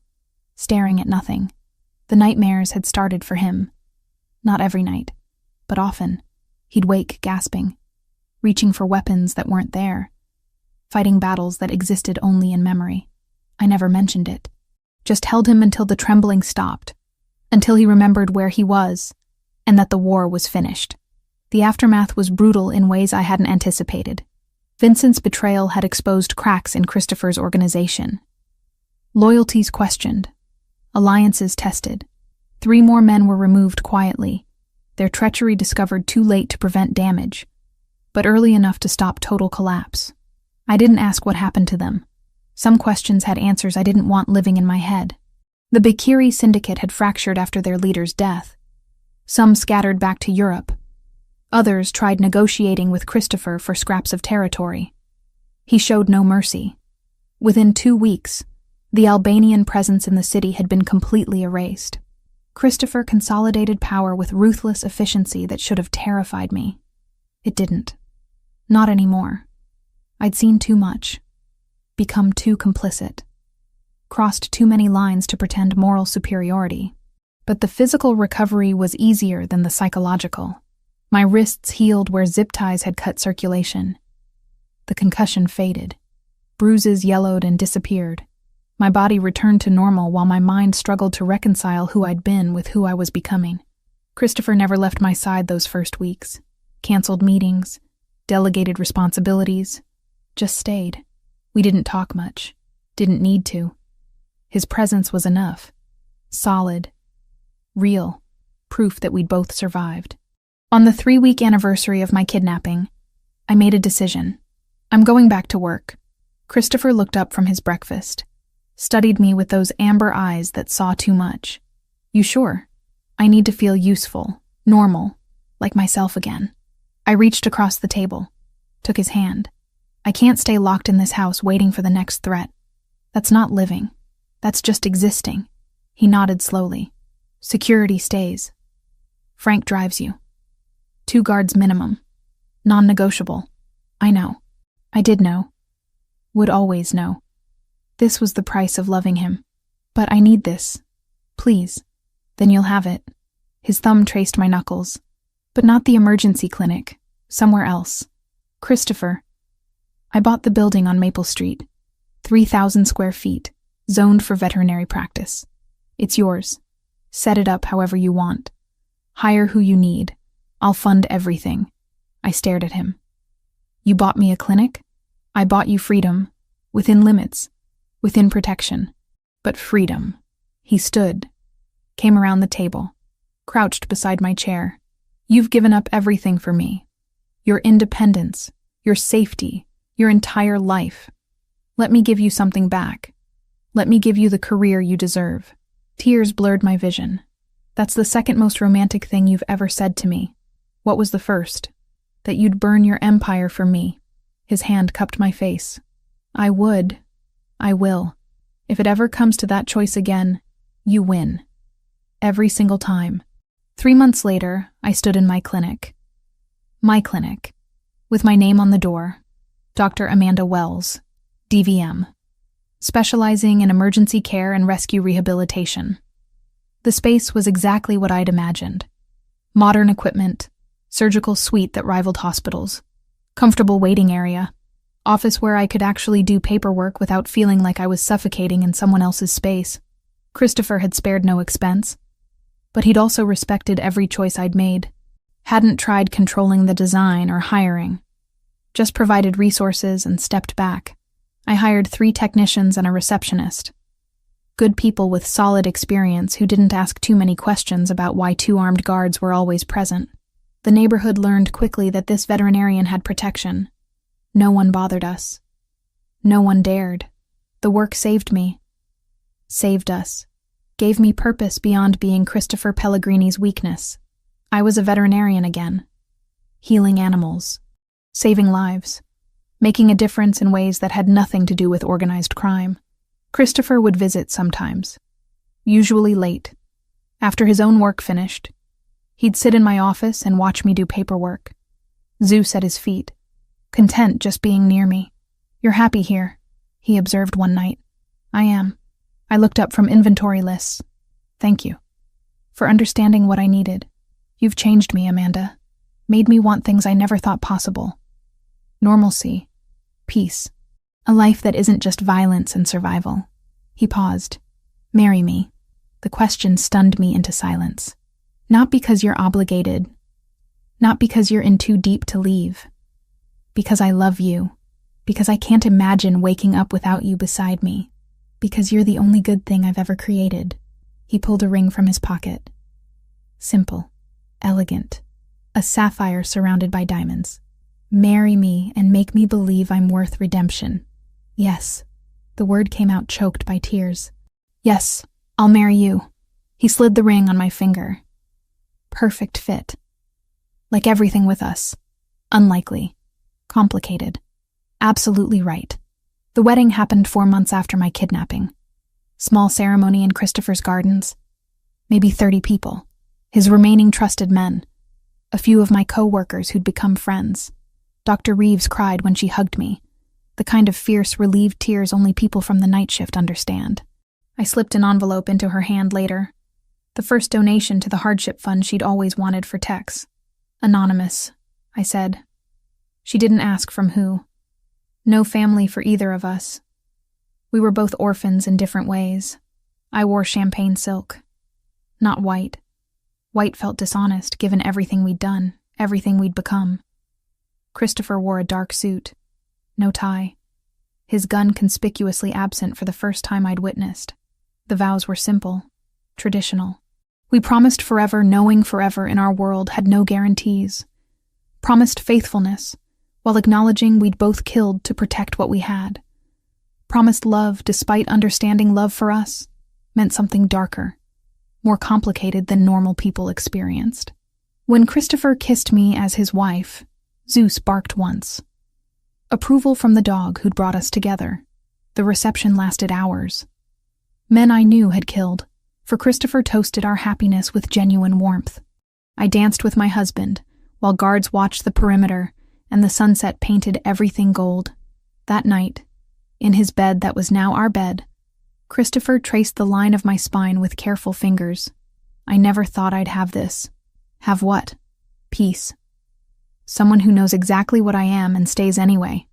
staring at nothing. The nightmares had started for him. Not every night. but often, he'd wake gasping, reaching for weapons that weren't there, fighting battles that existed only in memory. I never mentioned it, just held him until the trembling stopped, until he remembered where he was, and that the war was finished. The aftermath was brutal in ways I hadn't anticipated. Vincent's betrayal had exposed cracks in Christopher's organization. Loyalties questioned, alliances tested. 3 more men were removed quietly, their treachery discovered too late to prevent damage, but early enough to stop total collapse. I didn't ask what happened to them. Some questions had answers I didn't want living in my head. The Bakiri syndicate had fractured after their leader's death. Some scattered back to Europe. Others tried negotiating with Christopher for scraps of territory. He showed no mercy. Within 2 weeks, the Albanian presence in the city had been completely erased. Christopher consolidated power with ruthless efficiency that should have terrified me. It didn't. Not anymore. I'd seen too much. Become too complicit. Crossed too many lines to pretend moral superiority. But the physical recovery was easier than the psychological. My wrists healed where zip ties had cut circulation. The concussion faded. Bruises yellowed and disappeared. My body returned to normal while my mind struggled to reconcile who I'd been with who I was becoming. Christopher never left my side those first weeks. Canceled meetings, delegated responsibilities, just stayed. We didn't talk much, didn't need to. His presence was enough. Solid. Real. Proof that we'd both survived. On the 3-week anniversary of my kidnapping, I made a decision. I'm going back to work. Christopher looked up from his breakfast, studied me with those amber eyes that saw too much. You sure? I need to feel useful, normal, like myself again. I reached across the table, took his hand. I can't stay locked in this house waiting for the next threat. That's not living. That's just existing. He nodded slowly. Security stays. Frank drives you. 2 guards minimum. Non-negotiable. I know. I did know. Would always know. This was the price of loving him. But I need this. Please. Then you'll have it. His thumb traced my knuckles. But not the emergency clinic. Somewhere else. Christopher. I bought the building on Maple Street. 3,000 square feet. Zoned for veterinary practice. It's yours. Set it up however you want. Hire who you need. I'll fund everything. I stared at him. You bought me a clinic? I bought you freedom. Within limits. Within protection. But freedom. He stood. Came around the table. Crouched beside my chair. You've given up everything for me. Your independence. Your safety. Your entire life. Let me give you something back. Let me give you the career you deserve. Tears blurred my vision. That's the second most romantic thing you've ever said to me. What was the first? That you'd burn your empire for me. His hand cupped my face. I would. I will. If it ever comes to that choice again, you win. Every single time. 3 months later, I stood in my clinic. My clinic. With my name on the door. Dr. Amanda Wells, DVM. Specializing in emergency care and rescue rehabilitation. The space was exactly what I'd imagined. Modern equipment, surgical suite that rivaled hospitals, comfortable waiting area, office where I could actually do paperwork without feeling like I was suffocating in someone else's space. Christopher had spared no expense, but he'd also respected every choice I'd made. Hadn't tried controlling the design or hiring, just provided resources and stepped back. I hired 3 technicians and a receptionist. Good people with solid experience who didn't ask too many questions about why 2 armed guards were always present. The neighborhood learned quickly that this veterinarian had protection. No one bothered us. No one dared. The work saved me. Saved us. Gave me purpose beyond being Christopher Pellegrini's weakness. I was a veterinarian again. Healing animals. Saving lives. Making a difference in ways that had nothing to do with organized crime. Christopher would visit sometimes. Usually late. After his own work finished. He'd sit in my office and watch me do paperwork. Zeus at his feet. Content just being near me. You're happy here, he observed one night. I am. I looked up from inventory lists. Thank you. For understanding what I needed. You've changed me, Amanda. Made me want things I never thought possible. Normalcy. Peace. A life that isn't just violence and survival. He paused. Marry me. The question stunned me into silence. Not because you're obligated. Not because you're in too deep to leave. Because I love you. Because I can't imagine waking up without you beside me. Because you're the only good thing I've ever created. He pulled a ring from his pocket. Simple. Elegant. A sapphire surrounded by diamonds. Marry me and make me believe I'm worth redemption. Yes. The word came out choked by tears. Yes, I'll marry you. He slid the ring on my finger. Perfect fit. Like everything with us. Unlikely. Complicated. Absolutely right. The wedding happened 4 months after my kidnapping. Small ceremony in Christopher's gardens. Maybe 30 people. His remaining trusted men. A few of my co-workers who'd become friends. Dr. Reeves cried when she hugged me. The kind of fierce, relieved tears only people from the night shift understand. I slipped an envelope into her hand later. The first donation to the hardship fund she'd always wanted for Tex. Anonymous, I said. She didn't ask from who. No family for either of us. We were both orphans in different ways. I wore champagne silk. Not white. White felt dishonest given everything we'd done, everything we'd become. Christopher wore a dark suit. No tie. His gun conspicuously absent for the first time I'd witnessed. The vows were simple, traditional. We promised forever, knowing forever in our world had no guarantees. Promised faithfulness, while acknowledging we'd both killed to protect what we had. Promised love despite understanding love for us meant something darker, more complicated than normal people experienced. When Christopher kissed me as his wife, Zeus barked once. Approval from the dog who'd brought us together. The reception lasted hours. Men I knew had killed, for Christopher toasted our happiness with genuine warmth. I danced with my husband, while guards watched the perimeter, and the sunset painted everything gold. That night, in his bed that was now our bed, Christopher traced the line of my spine with careful fingers. I never thought I'd have this. Have what? Peace. Someone who knows exactly what I am and stays anyway.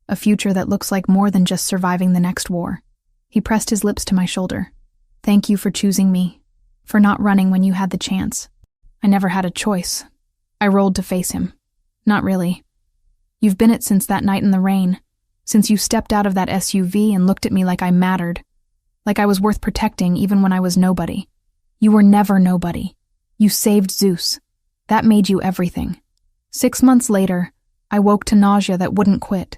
A future that looks like more than just surviving the next war. He pressed his lips to my shoulder. Thank you for choosing me, for not running when you had the chance. I never had a choice. I rolled to face him. Not really. You've been it since that night in the rain, since you stepped out of that SUV and looked at me like I mattered, like I was worth protecting even when I was nobody. You were never nobody. You saved Zeus. That made you everything. 6 months later, I woke to nausea that wouldn't quit.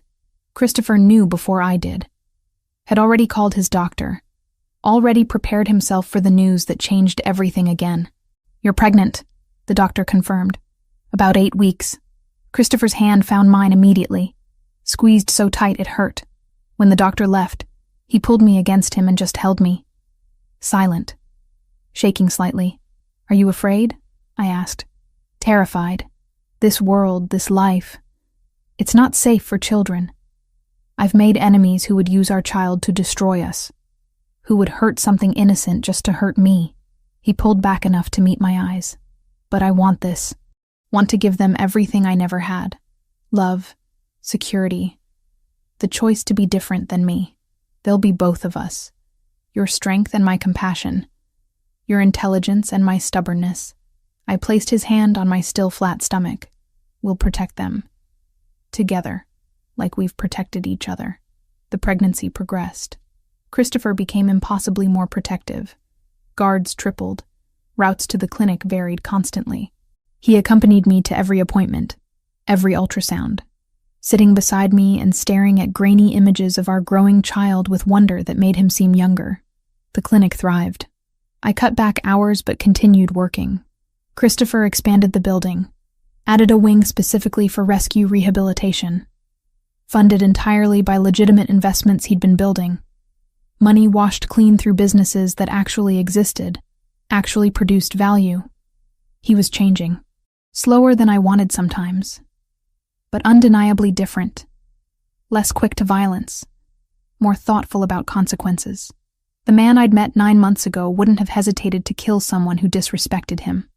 Christopher knew before I did. Had already called his doctor. Already prepared himself for the news that changed everything again. You're pregnant, the doctor confirmed. About 8 weeks. Christopher's hand found mine immediately. Squeezed so tight it hurt. When the doctor left, he pulled me against him and just held me. Silent. Shaking slightly. Are you afraid? I asked. Terrified. This world, this life. It's not safe for children. I've made enemies who would use our child to destroy us. Who would hurt something innocent just to hurt me. He pulled back enough to meet my eyes. But I want this. Want to give them everything I never had. Love. Security. The choice to be different than me. They'll be both of us. Your strength and my compassion. Your intelligence and my stubbornness. I placed his hand on my still flat stomach. We'll protect them. Together, like we've protected each other. The pregnancy progressed. Christopher became impossibly more protective. Guards tripled. Routes to the clinic varied constantly. He accompanied me to every appointment, every ultrasound, sitting beside me and staring at grainy images of our growing child with wonder that made him seem younger. The clinic thrived. I cut back hours but continued working. Christopher expanded the building, added a wing specifically for rescue rehabilitation, funded entirely by legitimate investments he'd been building. Money washed clean through businesses that actually existed, actually produced value. He was changing. Slower than I wanted sometimes, but undeniably different. Less quick to violence, more thoughtful about consequences. The man I'd met 9 months ago wouldn't have hesitated to kill someone who disrespected him.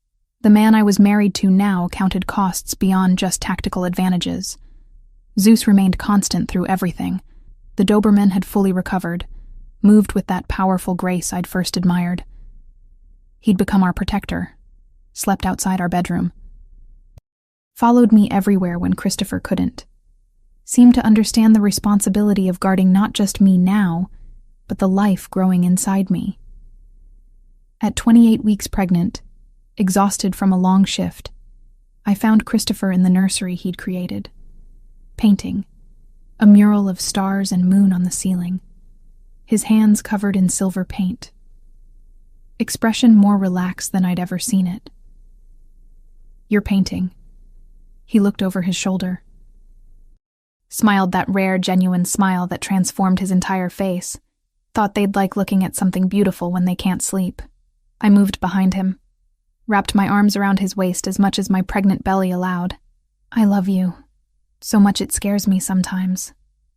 The man I was married to now counted costs beyond just tactical advantages. Zeus remained constant through everything. The Doberman had fully recovered, moved with that powerful grace I'd first admired. He'd become our protector, slept outside our bedroom, followed me everywhere when Christopher couldn't, seemed to understand the responsibility of guarding not just me now, but the life growing inside me. At 28 weeks pregnant, exhausted from a long shift, I found Christopher in the nursery he'd created, painting, a mural of stars and moon on the ceiling, his hands covered in silver paint, expression more relaxed than I'd ever seen it. "You're painting." He looked over his shoulder, smiled that rare, genuine smile that transformed his entire face. Thought they'd like looking at something beautiful when they can't sleep. I moved behind him, wrapped my arms around his waist as much as my pregnant belly allowed. "I love you. So much it scares me sometimes."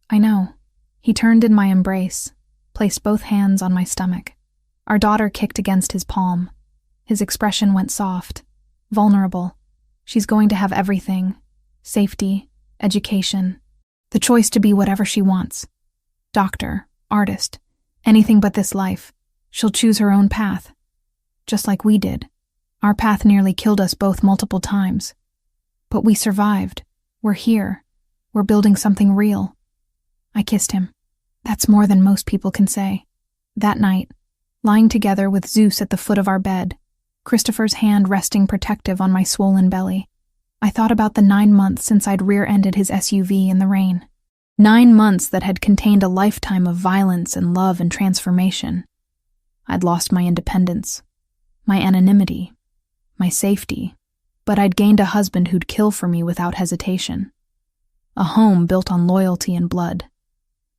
"I know." He turned in my embrace, placed both hands on my stomach. Our daughter kicked against his palm. His expression went soft, vulnerable. She's going to have everything: safety, education, the choice to be whatever she wants. Doctor, artist, anything but this life. She'll choose her own path, just like we did. Our path nearly killed us both multiple times. But we survived. We're here. We're building something real. I kissed him. That's more than most people can say. That night, lying together with Zeus at the foot of our bed, Christopher's hand resting protective on my swollen belly, I thought about the 9 months since I'd rear-ended his SUV in the rain. 9 months that had contained a lifetime of violence and love and transformation. I'd lost my independence, my anonymity, my safety, but I'd gained a husband who'd kill for me without hesitation. A home built on loyalty and blood.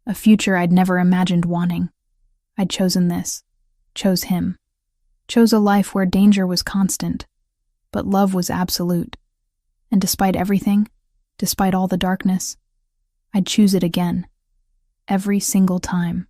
A future I'd never imagined wanting. I'd chosen this, chose him, chose a life where danger was constant, but love was absolute. And despite everything, despite all the darkness, I'd choose it again, every single time.